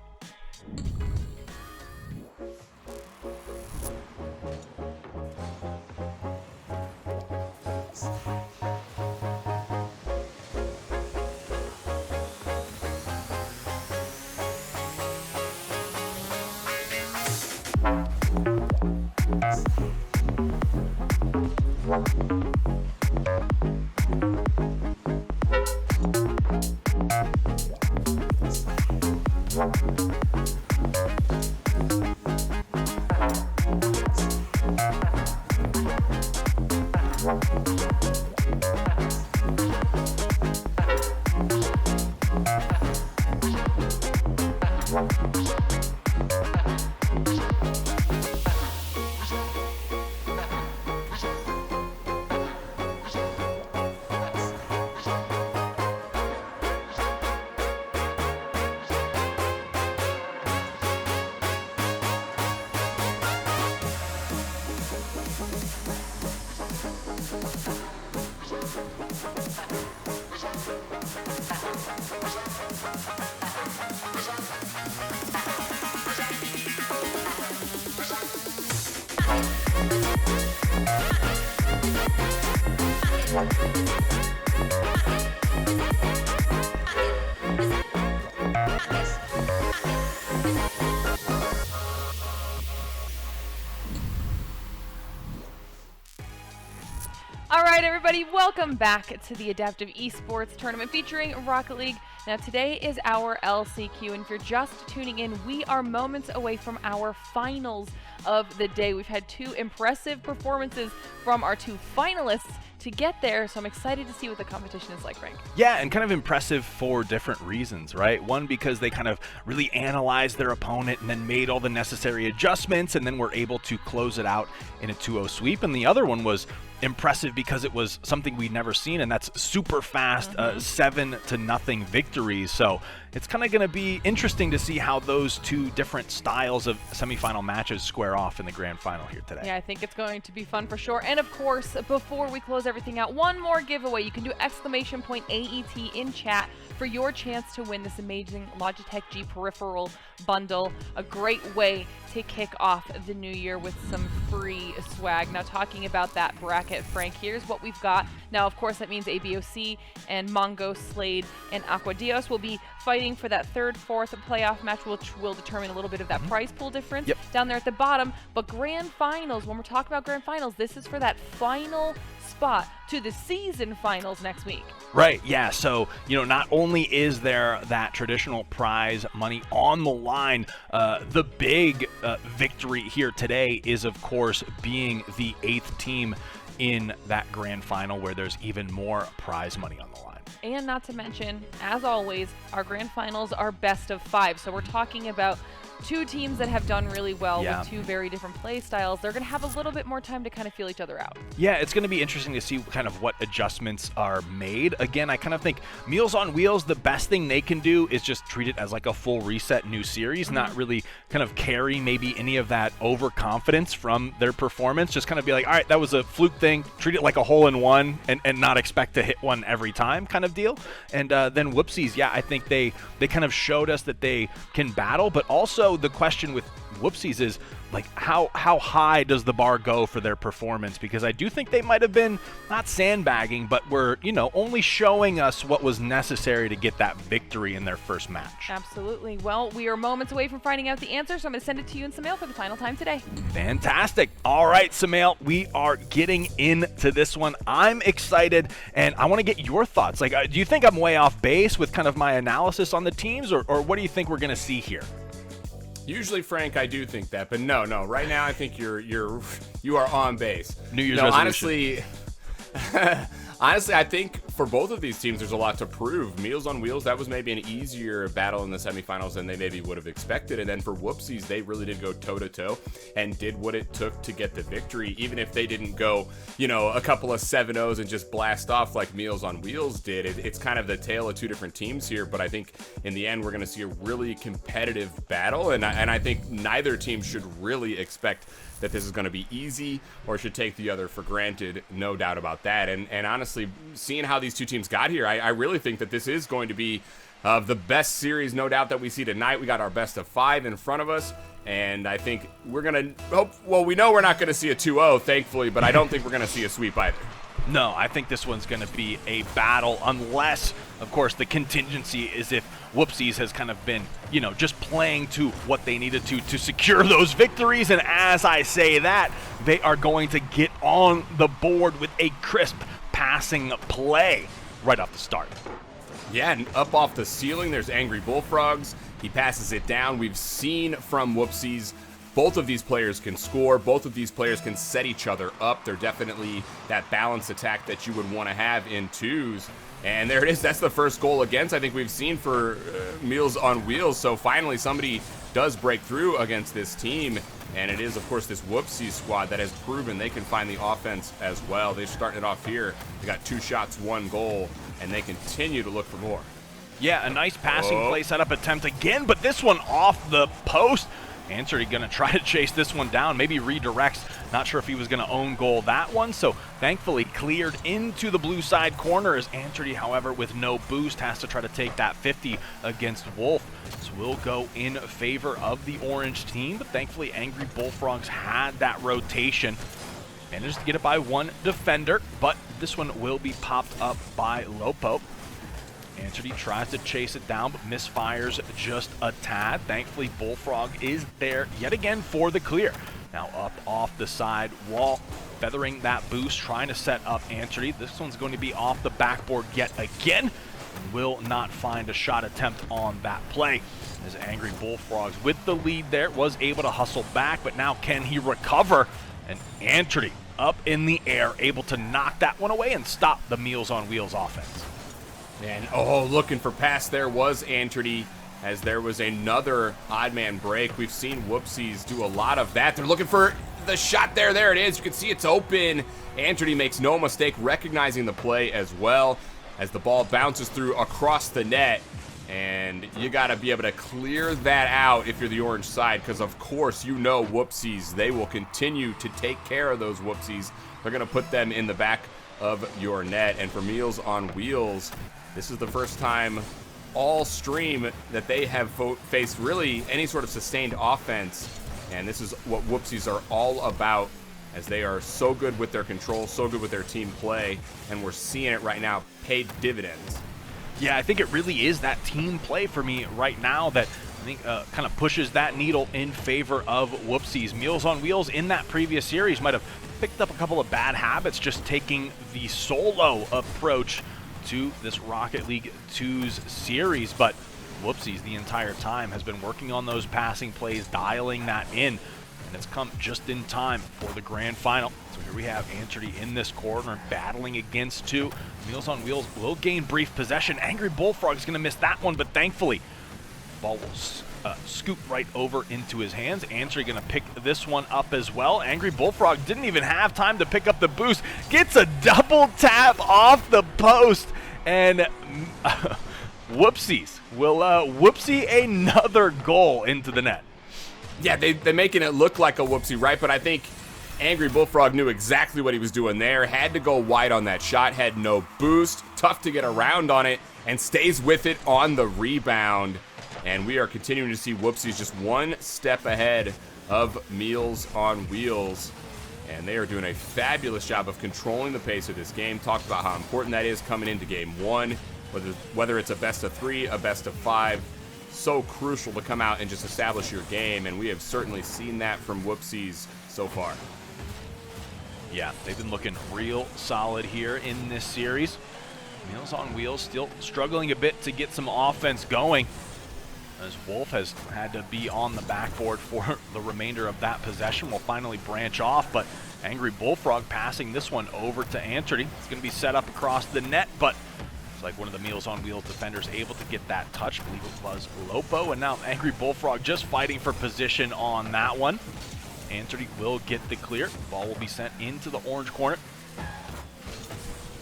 All right, everybody, welcome back to the Adaptive Esports tournament featuring Rocket League. Now, today is our LCQ, and if you're just tuning in, we are moments away from our finals of the day. We've had 2 impressive performances from our 2 finalists to get there, so I'm excited to see what the competition is like, Frank. Yeah, and kind of impressive for different reasons, right? One, because they kind of really analyzed their opponent and then made all the necessary adjustments, and then were able to close it out in a 2-0 sweep. And the other one was impressive because it was something we'd never seen, and that's super fast 7-0 victories. So it's kind of going to be interesting to see how those 2 different styles of semifinal matches square off in the grand final here today. Yeah, I think it's going to be fun for sure. And of course, before we close everything out, one more giveaway. You can do !AET in chat for your chance to win this amazing Logitech G peripheral bundle. A great way to kick off the new year with some free swag. Now, talking about that bracket, Frank, here's what we've got. Now, of course, that means ABOC and Mongo, Slade, and Aquadios will be fighting for that third, fourth playoff match, which will determine a little bit of that prize pool difference down there at the bottom. But grand finals, when we're talking about grand finals, this is for that final spot to the season finals next week. Right, yeah. So, not only is there that traditional prize money on the line, the big victory here today is, of course, being the 8th team in that grand final, where there's even more prize money on the line. And not to mention, as always, our grand finals are best of 5. So we're talking about 2 teams that have done really well with 2 very different play styles. They're going to have a little bit more time to kind of feel each other out. Yeah, it's going to be interesting to see kind of what adjustments are made. Again, I kind of think Meals on Wheels, the best thing they can do is just treat it as like a full reset new series, not really kind of carry maybe any of that overconfidence from their performance. Just kind of be like, all right, that was a fluke thing. Treat it like a hole-in-one and not expect to hit one every time kind of deal. And then Whoopsies, I think they kind of showed us that they can battle, but also the question with Whoopsies is, like, how high does the bar go for their performance? Because I do think they might have been not sandbagging, but were, only showing us what was necessary to get that victory in their first match. Absolutely. Well, we are moments away from finding out the answer, so I'm going to send it to you in Samail for the final time today. Fantastic. All right, Samail, we are getting into this one. I'm excited, and I want to get your thoughts. Like, do you think I'm way off base with kind of my analysis on the teams, or what do you think we're going to see here? Usually, Frank, I do think that, but no. Right now, I think you are on base. New Year's resolution. Honestly, I think for both of these teams, there's a lot to prove. Meals on Wheels, that was maybe an easier battle in the semifinals than they maybe would have expected. And then for Whoopsies, they really did go toe-to-toe and did what it took to get the victory, even if they didn't go, a couple of 7-0s and just blast off like Meals on Wheels did. It's kind of the tale of 2 different teams here, but I think in the end, we're going to see a really competitive battle, and I think neither team should really expect that this is going to be easy or should take the other for granted, no doubt about that. And honestly, seeing how these 2 teams got here, I really think that this is going to be the best series, no doubt, that we see tonight. We got our best of 5 in front of us, and I think we're going to hope, well, we know we're not going to see a 2-0, thankfully, but I don't think we're going to see a sweep either. No, I think this one's going to be a battle, unless, of course, the contingency is if Whoopsies has kind of been, just playing to what they needed to secure those victories. And as I say that, they are going to get on the board with a crisp passing play right off the start. Yeah, and up off the ceiling, there's Angry Bullfrogs. He passes it down. We've seen from Whoopsies, both of these players can score. Both of these players can set each other up. They're definitely that balanced attack that you would want to have in 2s. And there it is. That's the first goal against, I think, we've seen for Meals on Wheels. So finally somebody does break through against this team. And it is, of course, this Whoopsies squad that has proven they can find the offense as well. They're starting it off here. They got 2 shots, 1 goal, and they continue to look for more. Yeah, a nice passing play setup attempt again, but this one off the post. Anthony going to try to chase this one down, maybe redirects. Not sure if he was going to own goal that one, so thankfully cleared into the blue side corner as Anthony, however, with no boost, has to try to take that 50 against Wolf. So we'll go in favor of the orange team, but thankfully Angry Bullfrogs had that rotation. Managed to get it by 1 defender, but this one will be popped up by Lopo. Anthony tries to chase it down, but misfires just a tad. Thankfully, Bullfrog is there yet again for the clear. Now up off the side wall, feathering that boost, trying to set up Anthony. This one's going to be off the backboard yet again. Will not find a shot attempt on that play. As Angry Bullfrogs with the lead there was able to hustle back, but now can he recover? And Anthony up in the air, able to knock that one away and stop the Meals on Wheels offense. And looking for pass there was Anthony, as there was another odd man break. We've seen Whoopsies do a lot of that. They're looking for the shot there. There it is. You can see it's open. Anthony makes no mistake recognizing the play as well, as the ball bounces through across the net. And you got to be able to clear that out if you're the orange side, because of course you know Whoopsies, they will continue to take care of those Whoopsies. They're going to put them in the back of your net. And for Meals on Wheels, this is the first time all stream that they have faced really any sort of sustained offense. And this is what Whoopsies are all about, as they are so good with their control, so good with their team play, and we're seeing it right now pay dividends. Yeah, I think it really is that team play for me right now that I think kind of pushes that needle in favor of Whoopsies. Meals on Wheels in that previous series might have picked up a couple of bad habits just taking the solo approach to this Rocket League 2's series, but Whoopsies the entire time has been working on those passing plays, dialing that in, and it's come just in time for the grand final. So here we have Antredy in this corner battling against two. Meals on Wheels will gain brief possession. Angry Bullfrog's going to miss that one, but thankfully ball will scoop right over into his hands. Antredy going to pick this one up as well. Angry Bullfrog didn't even have time to pick up the boost. Gets a double tap off the post, and Whoopsies will whoopsie another goal into the net. Yeah, they're making it look like a whoopsie, right? But I think Angry Bullfrog knew exactly what he was doing there. Had to go wide on that shot, had no boost. Tough to get around on it, and stays with it on the rebound. And we are continuing to see Whoopsies just one step ahead of Meals on Wheels. And they are doing a fabulous job of controlling the pace of this game. Talked about how important that is coming into game one. Whether it's a best of 3, a best of 5, so crucial to come out and just establish your game, and we have certainly seen that from Whoopsies so far. Yeah, they've been looking real solid here in this series. Meals on Wheels still struggling a bit to get some offense going, as Wolf has had to be on the backboard for the remainder of that possession. Will finally branch off, but Angry Bullfrog passing this one over to Antredy. It's going to be set up across the net, but like one of the Meals on Wheels defenders able to get that touch. I believe it was Lopo, and now Angry Bullfrog just fighting for position on that one. Antredy will get the clear. Ball will be sent into the orange corner.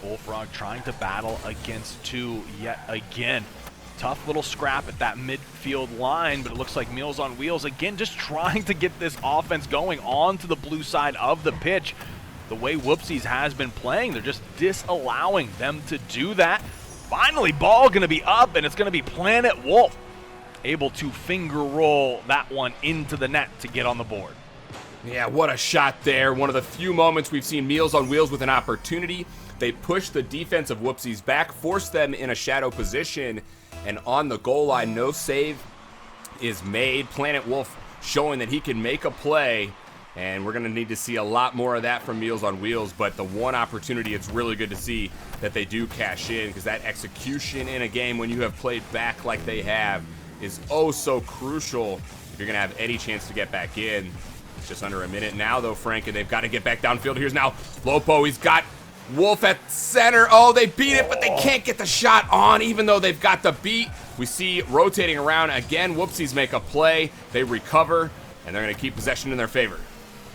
Bullfrog trying to battle against two yet again. Tough little scrap at that midfield line, but it looks like Meals on Wheels again just trying to get this offense going onto the blue side of the pitch. The way Whoopsies has been playing, they're just disallowing them to do that. Finally, ball going to be up, and it's going to be Planet Wolf able to finger roll that one into the net to get on the board. Yeah, what a shot there. One of the few moments we've seen Meals on Wheels with an opportunity. They push the defense of Whoopsies back, force them in a shadow position, and on the goal line, no save is made. Planet Wolf showing that he can make a play, and we're going to need to see a lot more of that from Meals on Wheels, but the one opportunity, it's really good to see that they do cash in, because that execution in a game when you have played back like they have is oh so crucial if you're going to have any chance to get back in. It's just under a minute now, though, Frank, and they've got to get back downfield. Here's now Lopo. He's got Wolf at center. Oh, they beat it, but they can't get the shot on, even though they've got the beat. We see rotating around again. Whoopsies make a play. They recover, and they're going to keep possession in their favor.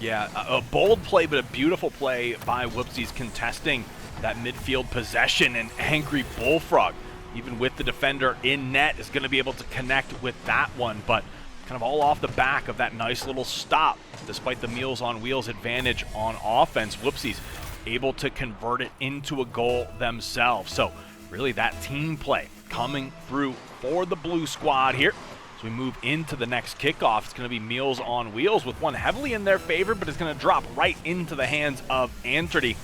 Yeah, a bold play, but a beautiful play by Whoopsies contesting that midfield possession, and Angry Bullfrog, even with the defender in net, is going to be able to connect with that one, but kind of all off the back of that nice little stop. Despite the Meals on Wheels advantage on offense, Whoopsies able to convert it into a goal themselves. So really that team play coming through for the blue squad here. As we move into the next kickoff, it's going to be Meals on Wheels with one heavily in their favor, but it's going to drop right into the hands of Antredy.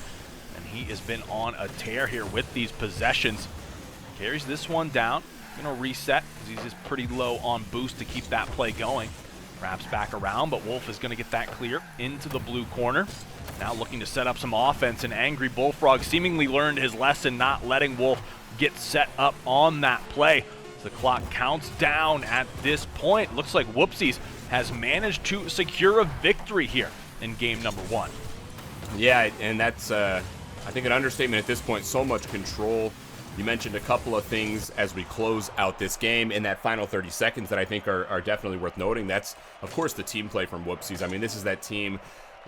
And he has been on a tear here with these possessions. Carries this one down. Going to reset because he's just pretty low on boost to keep that play going. Wraps back around, but Wolf is going to get that clear into the blue corner. Now looking to set up some offense, and Angry Bullfrog seemingly learned his lesson, not letting Wolf get set up on that play. The clock counts down at this point. Looks like Whoopsies has managed to secure a victory here in game number 1. Yeah, and that's, I think, an understatement at this point. So much control. You mentioned a couple of things as we close out this game in that final 30 seconds that I think are definitely worth noting. That's, of course, the team play from Whoopsies. I mean, this is that team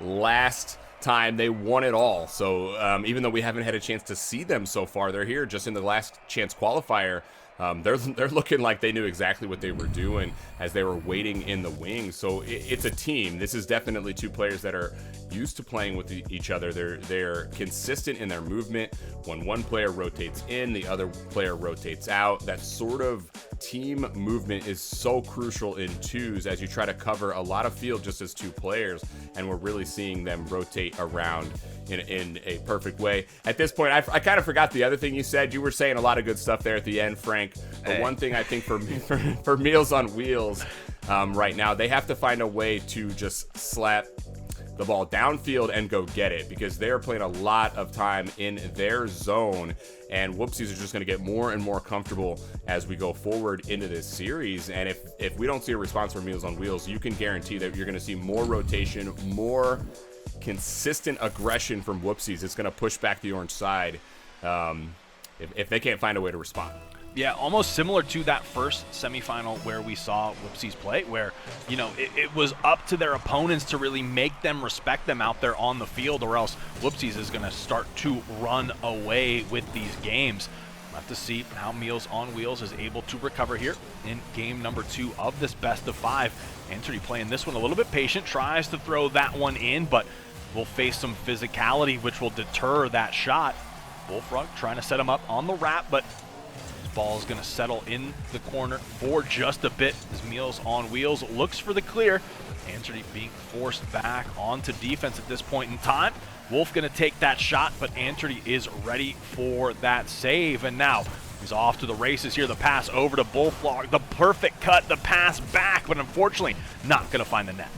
last time they won it all. So even though we haven't had a chance to see them so far, they're here just in the last chance qualifier. they're looking like they knew exactly what they were doing as they were waiting in the wings. So it's a team. This is definitely two players that are used to playing with each other. They're consistent in their movement. When one player rotates in, the other player rotates out. That sort of team movement is so crucial in twos as you try to cover a lot of field just as two players, and we're really seeing them rotate around in a perfect way. At this point, I kind of forgot the other thing you said. You were saying a lot of good stuff there at the end, Frank. But one thing I think for Meals on Wheels right now, they have to find a way to just slap the ball downfield and go get it, because they're playing a lot of time in their zone, and Whoopsies are just going to get more and more comfortable as we go forward into this series. And if we don't see a response from Meals on Wheels, you can guarantee that you're going to see more rotation, more consistent aggression from Whoopsies. It's going to push back the orange side if they can't find a way to respond. Yeah, almost similar to that first semifinal where we saw Whoopsies play, where, you know, it was up to their opponents to really make them respect them out there on the field, or else Whoopsies is going to start to run away with these games. We'll have to see how Meals on Wheels is able to recover here in game number 2 of this best of 5. Entity playing this one a little bit patient, tries to throw that one in, but will face some physicality which will deter that shot. Bullfrog trying to set him up on the wrap, but ball is going to settle in the corner for just a bit as Meals on Wheels looks for the clear. Answer being forced back onto defense at this point in time. Wolf going to take that shot, but Anterty is ready for that save. And now he's off to the races here. The pass over to Bullfrog. The perfect cut, the pass back, but unfortunately not going to find the net.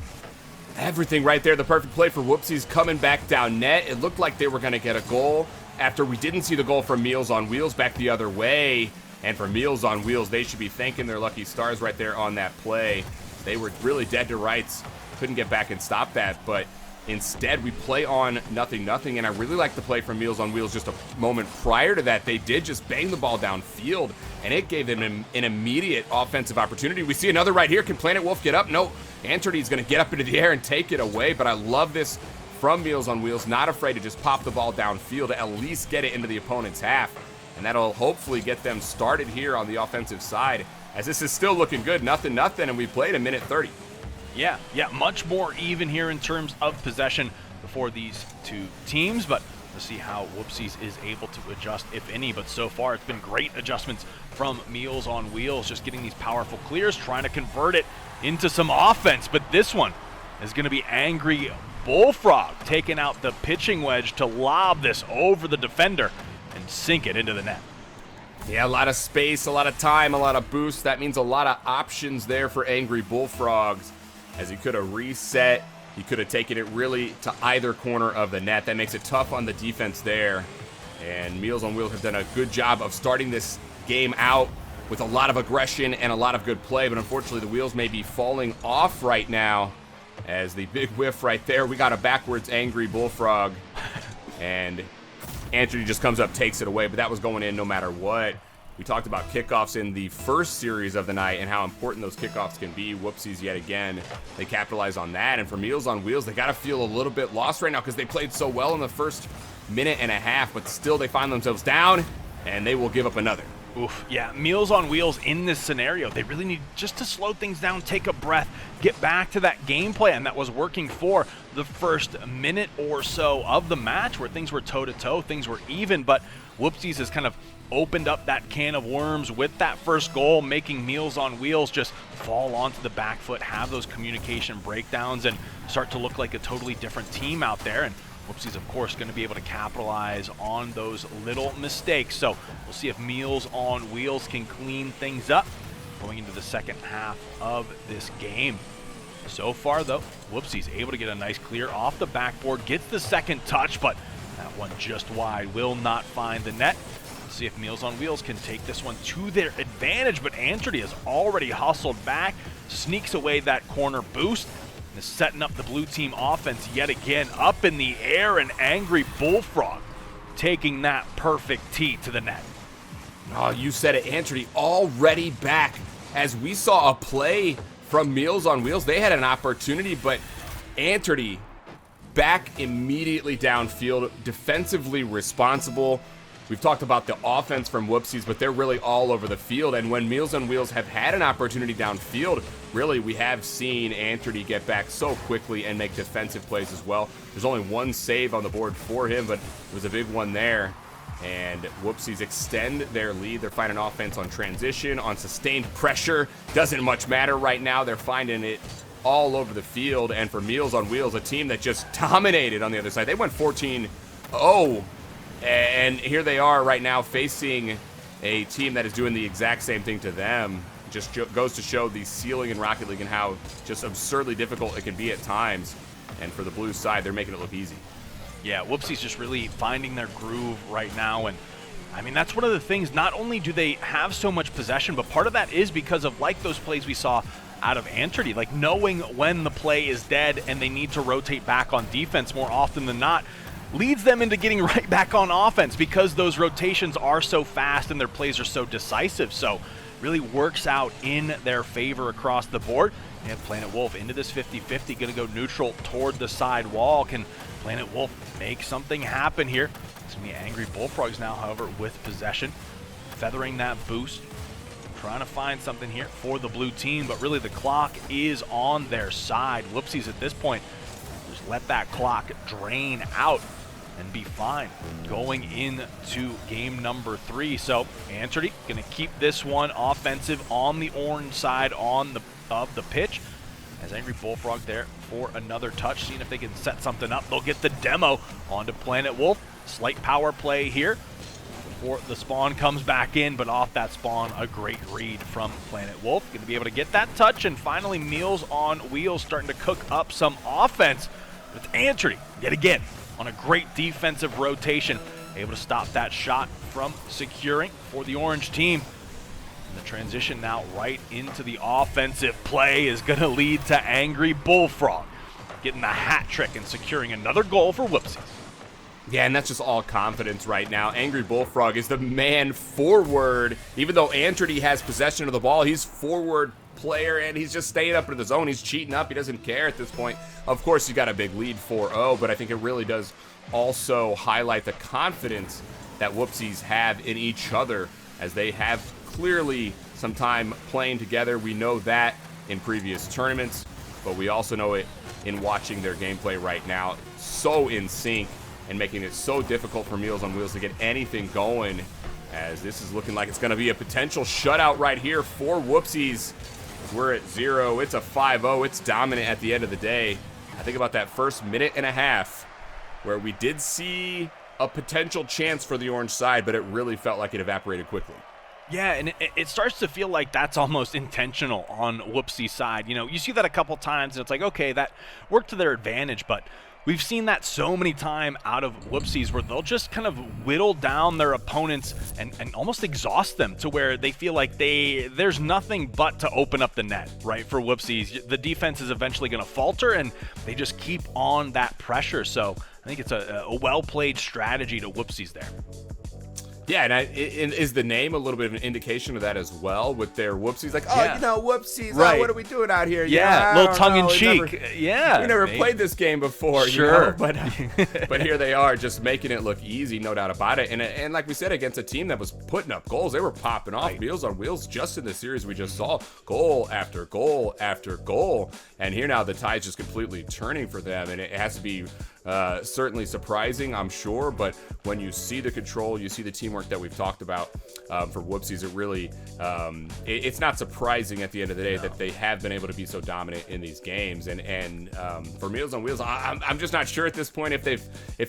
Everything right there. The perfect play for Whoopsies coming back down net. It looked like they were going to get a goal after we didn't see the goal from Meals on Wheels back the other way. And for Meals on Wheels, they should be thanking their lucky stars right there on that play. They were really dead to rights. Couldn't get back and stop that, but instead we play on 0-0, and I really like the play from Meals on Wheels just a moment prior to that. They did just bang the ball downfield, and it gave them an immediate offensive opportunity. We see another right here. Can Planet Wolf get up? No. Anterty's going to get up into the air and take it away, but I love this from Meals on Wheels. Not afraid to just pop the ball downfield to at least get it into the opponent's half. And that'll hopefully get them started here on the offensive side, as this is still looking good, 0-0, and we played a minute 30. Yeah, much more even here in terms of possession before these two teams, but we'll see how Whoopsies is able to adjust, if any. But so far, it's been great adjustments from Meals on Wheels, just getting these powerful clears, trying to convert it into some offense. But this one is going to be Angry Bullfrog taking out the pitching wedge to lob this over the defender and sink it into the net. Yeah, a lot of space, a lot of time, a lot of boost. That means a lot of options there for Angry Bullfrogs, as he could have reset. He could have taken it really to either corner of the net. That makes it tough on the defense there. And Meals on Wheels have done a good job of starting this game out with a lot of aggression and a lot of good play, but unfortunately the wheels may be falling off right now as the big whiff right there. We got a backwards Angry Bullfrog, and Anthony just comes up, takes it away, but that was going in no matter what. We talked about kickoffs in the first series of the night and how important those kickoffs can be. Whoopsies yet again. They capitalize on that. And for Meals on Wheels, they got to feel a little bit lost right now because they played so well in the first minute and a half, but still they find themselves down, and they will give up another. Oof, yeah, Meals on Wheels in this scenario, they really need just to slow things down, take a breath, get back to that game plan that was working for the first minute or so of the match where things were toe-to-toe, things were even, but Whoopsies has kind of opened up that can of worms with that first goal, making Meals on Wheels just fall onto the back foot, have those communication breakdowns, and start to look like a totally different team out there. And Whoopsies, of course, going to be able to capitalize on those little mistakes. So we'll see if Meals on Wheels can clean things up going into the second half of this game. So far, though, Whoopsies able to get a nice clear off the backboard, gets the second touch, but that one just wide, will not find the net. We'll see if Meals on Wheels can take this one to their advantage, but Anterty has already hustled back, sneaks away that corner boost, is setting up the blue team offense yet again, up in the air, and Angry Bullfrog taking that perfect tee to the net. Oh, you said it, Anterty already back. As we saw a play from Meals on Wheels, they had an opportunity, but Anterty back immediately downfield, defensively responsible. we've talked about the offense from Whoopsies, but they're really all over the field. And when Meals on Wheels have had an opportunity downfield, really we have seen Anthony get back so quickly and make defensive plays as well. There's only one save on the board for him, but it was a big one there. And Whoopsies extend their lead. They're finding offense on transition, on sustained pressure. Doesn't much matter right now. They're finding it all over the field. And for Meals on Wheels, a team that just dominated on the other side. They went 14-0. And here they are right now facing a team that is doing the exact same thing to them. Just goes to show the ceiling in Rocket League and how just absurdly difficult it can be at times. And for the blue side, they're making it look easy. Yeah, Whoopsies just really finding their groove right now. And I mean, that's one of the things. Not only do they have so much possession, but part of that is because of like those plays we saw out of Anterty, like knowing when the play is dead and they need to rotate back on defense more often than not, leads them into getting right back on offense because those rotations are so fast and their plays are so decisive. So really works out in their favor across the board. And Planet Wolf into this 50-50, going to go neutral toward the side wall. Can Planet Wolf make something happen here? It's going to be Angry Bullfrogs now, however, with possession. Feathering that boost. Trying to find something here for the blue team, but really the clock is on their side. Whoopsies at this point, just let that clock drain out and be fine going into game number 3. So Anterty going to keep this one offensive on the orange side of the pitch. As Angry Bullfrog there for another touch, seeing if they can set something up. They'll get the demo onto Planet Wolf. Slight power play here before the spawn comes back in, but off that spawn, a great read from Planet Wolf. Going to be able to get that touch, and finally Meals on Wheels starting to cook up some offense. But it's Anterty, yet again, on a great defensive rotation, able to stop that shot from securing for the orange team. And the transition now right into the offensive play is going to lead to Angry Bullfrog getting the hat trick and securing another goal for Whoopsies. Yeah, and that's just all confidence right now. Angry Bullfrog is the man forward. Even though Anterty has possession of the ball, he's forward player, and he's just staying up in the zone. He's cheating up. He doesn't care at this point. Of course, he's got a big lead 4-0, but I think it really does also highlight the confidence that Whoopsies have in each other, as they have clearly some time playing together. We know that in previous tournaments, but we also know it in watching their gameplay right now. So in sync, and making it so difficult for Meals on Wheels to get anything going, as this is looking like it's going to be a potential shutout right here for Whoopsies. We're at 0. It's a 5-0. It's dominant at the end of the day. I think about that first minute and a half where we did see a potential chance for the orange side, but it really felt like it evaporated quickly. Yeah, and it starts to feel like that's almost intentional on Whoopsie's side. You know, you see that a couple times, and it's like, okay, that worked to their advantage, but we've seen that so many times out of Whoopsies where they'll just kind of whittle down their opponents and almost exhaust them to where they feel like there's nothing but to open up the net, right, for Whoopsies. The defense is eventually going to falter, and they just keep on that pressure. So I think it's a well-played strategy to Whoopsies there. Yeah, and is the name a little bit of an indication of that as well with their Whoopsies? Like, oh, Yeah. you know, Whoopsies, Right. oh, what are we doing out here? Yeah, I little don't tongue-in-cheek. know. We never maybe. played this game before, Sure. you know? But here they are, just making it look easy, no doubt about it. And like we said, against a team that was putting up goals, they were popping off. Right. Meals on Wheels just in the series we just saw, goal after goal after goal. And here now the tide's just completely turning for them, and it has to be certainly surprising, I'm sure, but when you see the control, you see the teamwork that we've talked about for Whoopsies, it really, it's not surprising at the end of the day that they have been able to be so dominant in these games. And for Meals on Wheels, I'm just not sure at this point if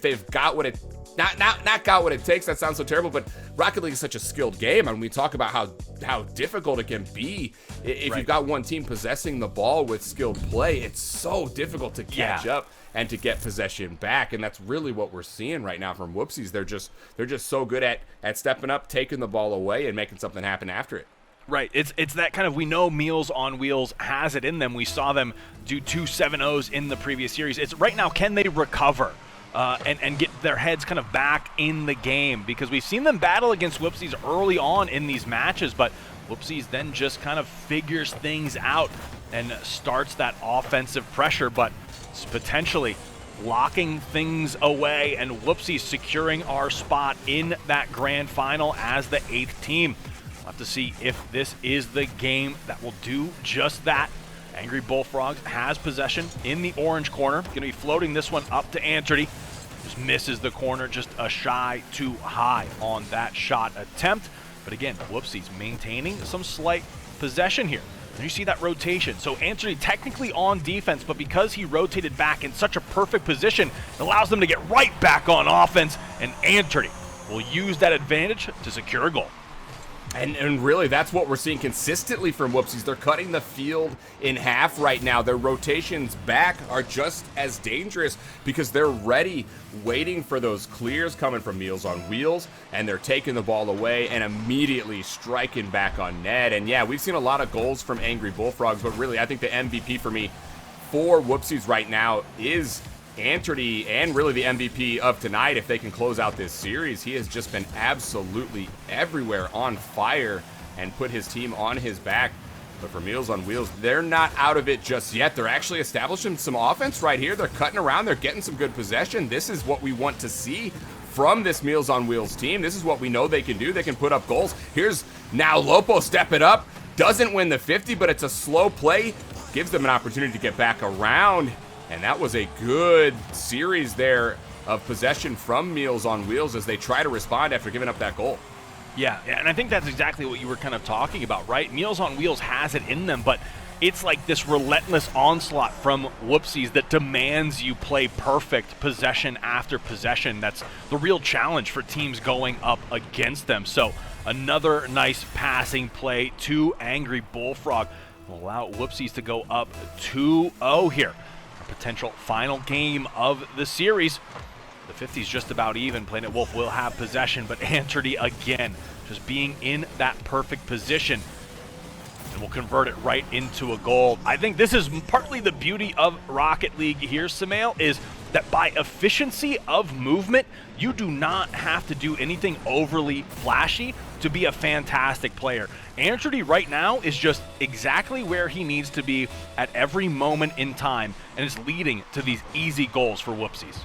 they've got what it, not got what it takes. That sounds so terrible, but Rocket League is such a skilled game, and we talk about how difficult it can be if Right. you've got one team possessing the ball with skilled play. It's so difficult to catch up and to get possession back, and that's really what we're seeing right now from Whoopsies. They're just so good at stepping up, taking the ball away, and making something happen after it. Right, it's that kind of, we know Meals on Wheels has it in them. We saw them do 2 7-0s in the previous series. It's right now, can they recover and get their heads kind of back in the game? Because we've seen them battle against Whoopsies early on in these matches, but Whoopsies then just kind of figures things out and starts that offensive pressure, but potentially locking things away, and Whoopsies securing our spot in that grand final as the 8th team. We'll have to see if this is the game that will do just that. Angry Bullfrogs has possession in the orange corner. Going to be floating this one up to Antrady. Just misses the corner, just a shy too high on that shot attempt. But again, Whoopsies maintaining some slight possession here. And you see that rotation. So Antrady technically on defense, but because he rotated back in such a perfect position, it allows them to get right back on offense, and Antrady will use that advantage to secure a goal. And really, that's what we're seeing consistently from Whoopsies. They're cutting the field in half right now. Their rotations back are just as dangerous because they're ready, waiting for those clears coming from Meals on Wheels, and they're taking the ball away and immediately striking back on net. And yeah, we've seen a lot of goals from Angry Bullfrogs, but really, I think the MVP for me for Whoopsies right now is Antrady, and really the MVP of tonight. If they can close out this series, he has just been absolutely everywhere, on fire, and put his team on his back. But for Meals on Wheels, they're not out of it just yet. They're actually establishing some offense right here. They're cutting around. They're getting some good possession. This is what we want to see from this Meals on Wheels team. This is what we know they can do. They can put up goals. Here's now Lopo stepping up. Doesn't win the 50, but it's a slow play. Gives them an opportunity to get back around. And that was a good series there of possession from Meals on Wheels as they try to respond after giving up that goal. Yeah, and I think that's exactly what you were kind of talking about, right? Meals on Wheels has it in them, but it's like this relentless onslaught from Whoopsies that demands you play perfect possession after possession. That's the real challenge for teams going up against them. So another nice passing play to Angry Bullfrog will allow Whoopsies to go up 2-0 here. Potential final game of the series. The 50's just about even. Planet Wolf will have possession, but Antrady again just being in that perfect position, and will convert it right into a goal. I think this is partly the beauty of Rocket League here, Samael, is that by efficiency of movement, you do not have to do anything overly flashy to be a fantastic player. Antrady right now is just exactly where he needs to be at every moment in time, and is leading to these easy goals for Whoopsies.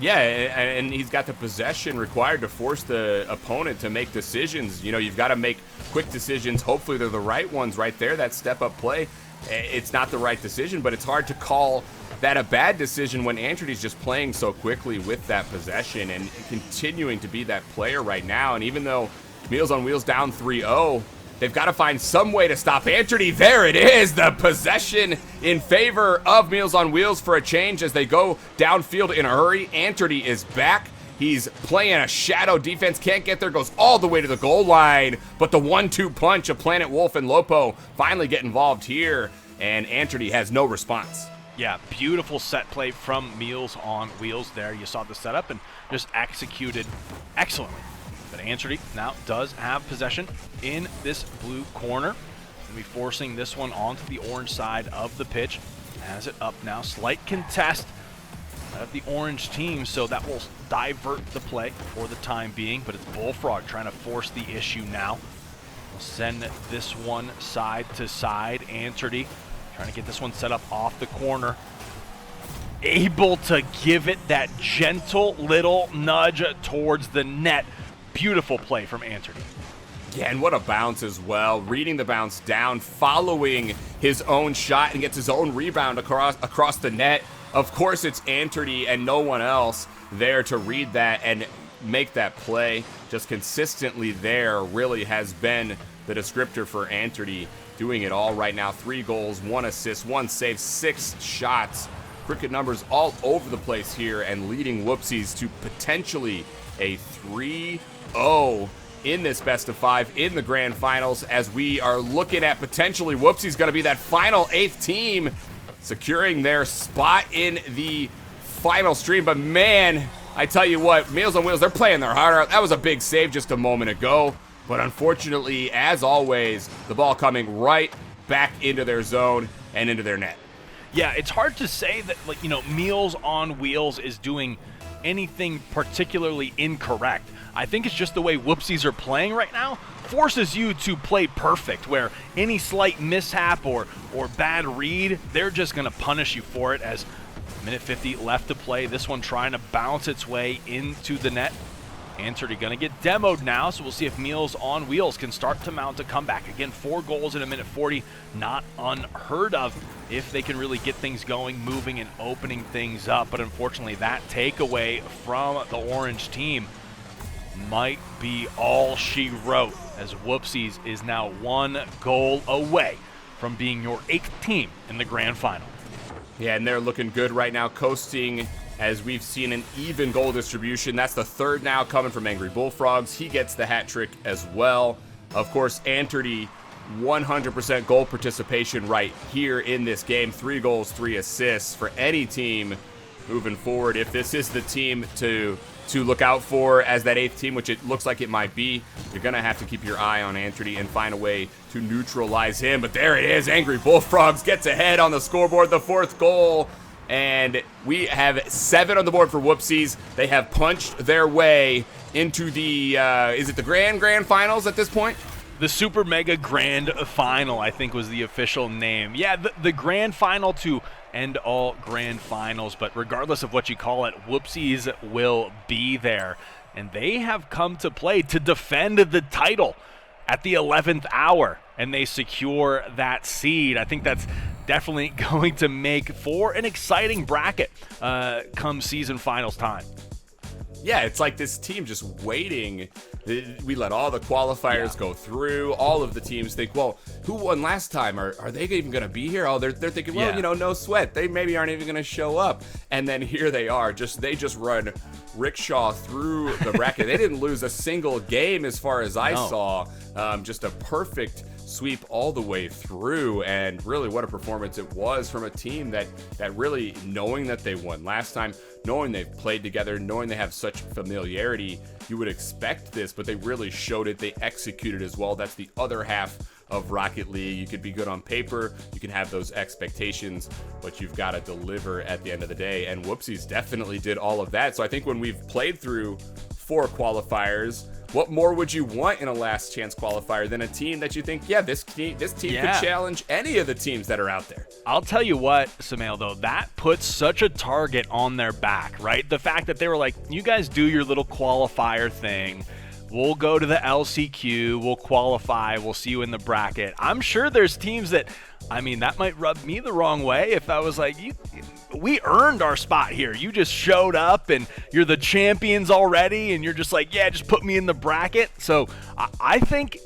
Yeah, and he's got the possession required to force the opponent to make decisions. You know, you've got to make quick decisions. Hopefully they're the right ones right there. That step-up play, it's not the right decision, but it's hard to call that a bad decision when Antrady's just playing so quickly with that possession and continuing to be that player right now. And even though Meals on Wheels down 3-0, they've got to find some way to stop Antrady. There it is, the possession in favor of Meals on Wheels for a change as they go downfield in a hurry. Antrady is back. He's playing a shadow defense, can't get there, goes all the way to the goal line. But the 1-2 punch of Planet Wolf and Lopo finally get involved here, and Antrady has no response. Yeah, beautiful set play from Meals on Wheels there. You saw the setup and just executed excellently. But Antrady now does have possession in this blue corner. Going to be forcing this one onto the orange side of the pitch. Has it up now. Slight contest of the orange team, so that will divert the play for the time being. But it's Bullfrog trying to force the issue now. We'll send this one side to side. Antrady trying to get this one set up off the corner. Able to give it that gentle little nudge towards the net. Beautiful play from Antrady. Yeah, and what a bounce as well. Reading the bounce down, following his own shot, and gets his own rebound across the net. Of course, it's Antrady and no one else there to read that and make that play. Just consistently there really has been the descriptor for Antrady. Doing it all right now. 3 goals, 1 assist, 1 save, 6 shots. Cricket numbers all over the place here, and leading Whoopsies to potentially a 3-0 in this best of 5 in the grand finals, as we are looking at potentially Whoopsies going to be that final 8th team securing their spot in the final stream. But man, I tell you what, Meals on Wheels, they're playing their heart out. That was a big save just a moment ago. But unfortunately, as always, the ball coming right back into their zone and into their net. Yeah, it's hard to say that, like, you know, Meals on Wheels is doing anything particularly incorrect. I think it's just the way Whoopsies are playing right now forces you to play perfect, where any slight mishap or bad read, they're just going to punish you for it, as Minute 50 left to play. This one trying to bounce its way into the net. Anturdy going to get demoed now, so we'll see if Meals on Wheels can start to mount a comeback. Again, 4 goals in a minute 40, not unheard of if they can really get things going, moving, and opening things up. But unfortunately, that takeaway from the Orange team might be all she wrote, as Whoopsies is now 1 goal away from being your 8th team in the grand final. Yeah, and they're looking good right now, coasting as we've seen an even goal distribution. That's the 3rd now coming from Angry Bullfrogs. He gets the hat trick as well. Of course, Anturdy, 100% goal participation right here in this game. 3 goals, 3 assists for any team moving forward. If this is the team to look out for as that 8th team, which it looks like it might be, you're going to have to keep your eye on Anturdy and find a way to neutralize him. But there it is. Angry Bullfrogs gets ahead on the scoreboard, the 4th goal. And we have 7 on the board for Whoopsies. They have punched their way into the, is it the grand finals at this point? The Super Mega Grand Final, I think, was the official name. Yeah, the grand final to end all grand finals, but regardless of what you call it, Whoopsies will be there. And they have come to play to defend the title at the 11th hour, and they secure that seed. I think that's definitely going to make for an exciting bracket come season finals time. Yeah, it's like this team just waiting. We let all the qualifiers go through. All of the teams think, well, who won last time? Are they even going to be here? Oh, they're thinking, well, you know, no sweat. They maybe aren't even going to show up. And then here they are. They just run rickshaw through the bracket. They didn't lose a single game as far as I saw. Just a perfect sweep all the way through, and really what a performance it was from a team that really, knowing that they won last time, knowing they've played together, knowing they have such familiarity, you would expect this, but they really showed it. They executed as well. That's the other half of Rocket League. You could be good on paper, you can have those expectations, but you've got to deliver at the end of the day, and Whoopsies definitely did all of that. So I think when we've played through 4 qualifiers, what more would you want in a last chance qualifier than a team that you think, yeah, this team could challenge any of the teams that are out there? I'll tell you what, Samael, though, that puts such a target on their back, right? The fact that they were like, you guys do your little qualifier thing. We'll go to the LCQ, we'll qualify, we'll see you in the bracket. I'm sure there's teams that, I mean, that might rub me the wrong way if I was like, we earned our spot here. You just showed up and you're the champions already, and you're just like, yeah, just put me in the bracket. So I think,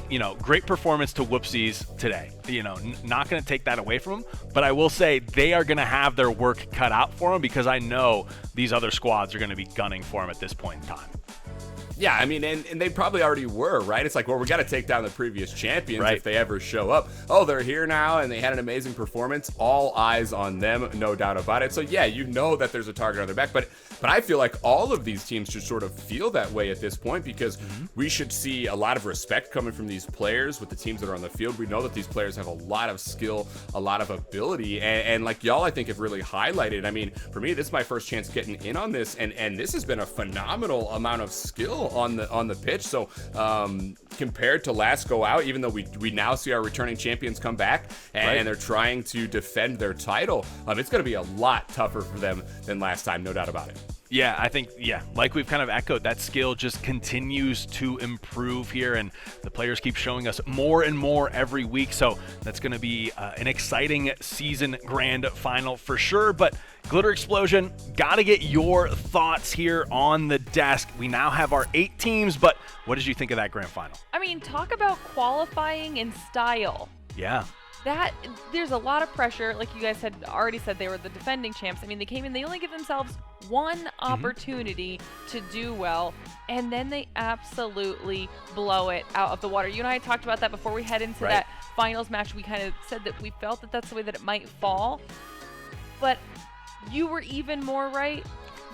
you know, great performance to Whoopsies today. You know, not going to take that away from them, but I will say they are going to have their work cut out for them, because I know these other squads are going to be gunning for them at this point in time. Yeah, I mean, and they probably already were, right? It's like, well, we got to take down the previous champions if they ever show up. Oh, they're here now, and they had an amazing performance. All eyes on them, no doubt about it. So, yeah, you know that there's a target on their back. But I feel like all of these teams should sort of feel that way at this point, because we should see a lot of respect coming from these players with the teams that are on the field. We know that these players have a lot of skill, a lot of ability, and like y'all, I think, have really highlighted. I mean, for me, this is my first chance getting in on this, and this has been a phenomenal amount of skill on the pitch. So compared to last go out, even though we now see our returning champions come back and they're trying to defend their title, it's going to be a lot tougher for them than last time, no doubt about it. Yeah, I think, like we've kind of echoed, that skill just continues to improve here, and the players keep showing us more and more every week. So that's going to be an exciting season grand final for sure. But Glitter Explosion, got to get your thoughts here on the desk. We now have our 8 teams, but what did you think of that grand final? I mean, talk about qualifying in style. Yeah. There's a lot of pressure. Like you guys had already said, they were the defending champs. I mean, they came in, they only give themselves one opportunity to do well, and then they absolutely blow it out of the water. You and I talked about that before we head into that finals match. We kind of said that we felt that that's the way that it might fall, but you were even more right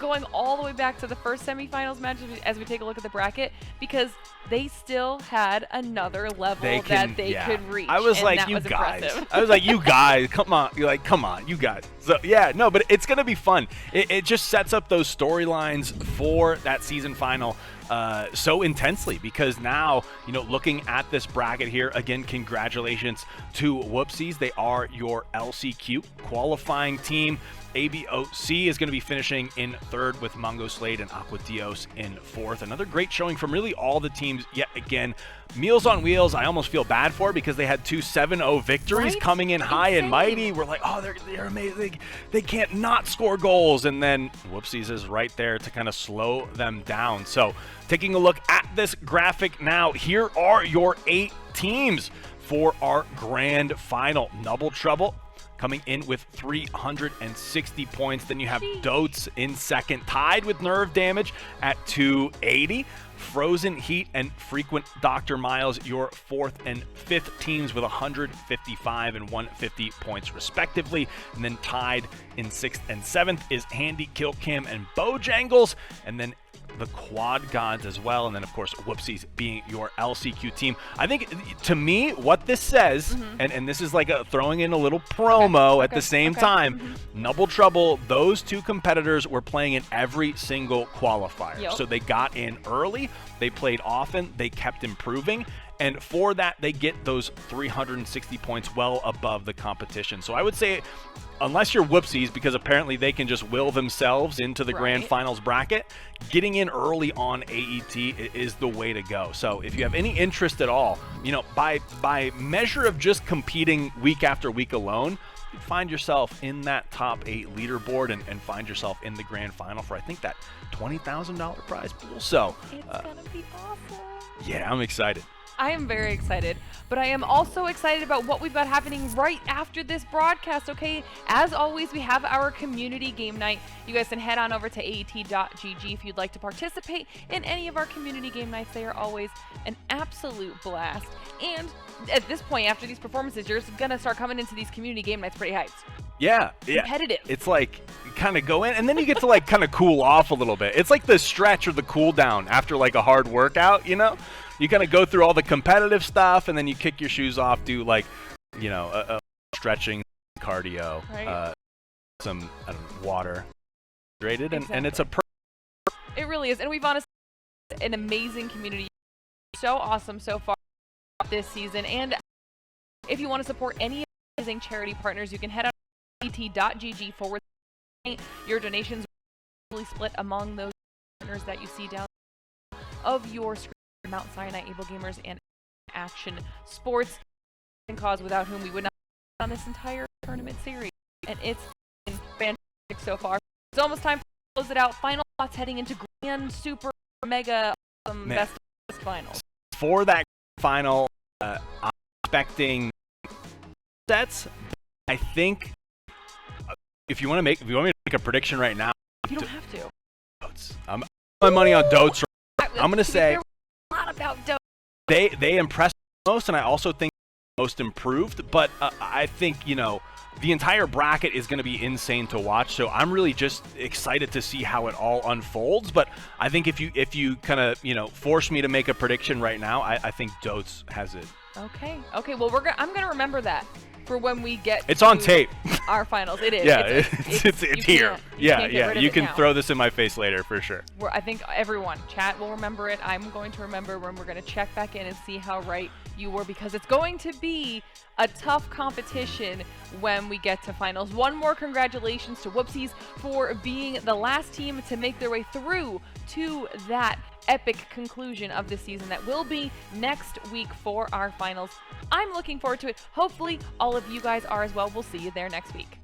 going all the way back to the first semifinals match as we take a look at the bracket, because they still had another level that they could reach. I was like, you guys. I was like, you guys, come on. You're like, come on, you guys. So, yeah, no, but it's going to be fun. It just sets up those storylines for that season final so intensely, because now, you know, looking at this bracket here, again, congratulations to Whoopsies. They are your LCQ qualifying team. ABOC is going to be finishing in third with Mongo Slade and Aqua Dios in fourth. Another great showing from really all the teams yet again. Meals on Wheels, I almost feel bad for because they had two 7-0 victories coming in high and mighty. We're like, oh, they're amazing. They can't not score goals. And then Whoopsies is right there to kind of slow them down. So taking a look at this graphic now, here are your 8 teams for our grand final. Double Trouble coming in with 360 points. Then you have Dotes in second, tied with Nerve Damage at 280. Frozen Heat and Frequent Dr. Miles, your 4th and 5th teams with 155 and 150 points respectively. And then tied in 6th and 7th is Handy, Kill Cam, and Bojangles. And then the Quad Gods as well, and then of course Whoopsies being your LCQ team. I think to me what this says, and this is like throwing in a little promo at the same time, Double Trouble, those two competitors were playing in every single qualifier. So they got in early, they played often, they kept improving, and for that they get those 360 points well above the competition. So I would say, unless you're Whoopsies, because apparently they can just will themselves into the grand finals bracket, getting in early on AET is the way to go. So if you have any interest at all, you know, by measure of just competing week after week alone, you find yourself in that top 8 leaderboard and find yourself in the grand final for, I think, that $20,000 prize pool. So it's gonna be awesome. Yeah, I'm excited. I am very excited, but I am also excited about what we've got happening right after this broadcast, okay? As always, we have our community game night. You guys can head on over to aet.gg if you'd like to participate in any of our community game nights. They are always an absolute blast. And at this point, after these performances, you're going to start coming into these community game nights pretty hyped. Yeah. Competitive. It's like you kind of go in and then you get to like kind of cool off a little bit. It's like the stretch or the cool down after like a hard workout, you know? You kind of go through all the competitive stuff and then you kick your shoes off, do like, you know, a stretching, cardio, some water, hydrated, and it's a it really is. And we've honestly an amazing community. So awesome so far this season. And if you want to support any amazing charity partners, you can head on at.gg/. Your donations will be split among those partners that you see down of your screen. Mount Sinai, Able Gamers, and Action Sports, and cause without whom we would not have on this entire tournament series. And it's been fantastic so far. It's almost time to close it out. Final thoughts heading into grand, super, mega, awesome, best finals. For that final, I'm expecting sets. I think if you want me to make a prediction right now, you don't have to. I'm my money on Dotes. I'm gonna say. About they impressed most, and I also think most improved, but I think, you know, the entire bracket is going to be insane to watch, so I'm really just excited to see how it all unfolds. But I think if you kind of, you know, force me to make a prediction right now, I think Dotes has it. Okay, well, I'm gonna remember that for when we get it's on tape. Our finals. It is. Yeah, it's here. You can now. throw this in my face later for sure. I think everyone, chat will remember it. I'm going to remember when we're going to check back in and see how right you were, because it's going to be a tough competition when we get to finals. One more congratulations to Whoopsies for being the last team to make their way through to that epic conclusion of the season that will be next week for our finals. I'm looking forward to it. Hopefully all of you guys are as well. We'll see you there next week.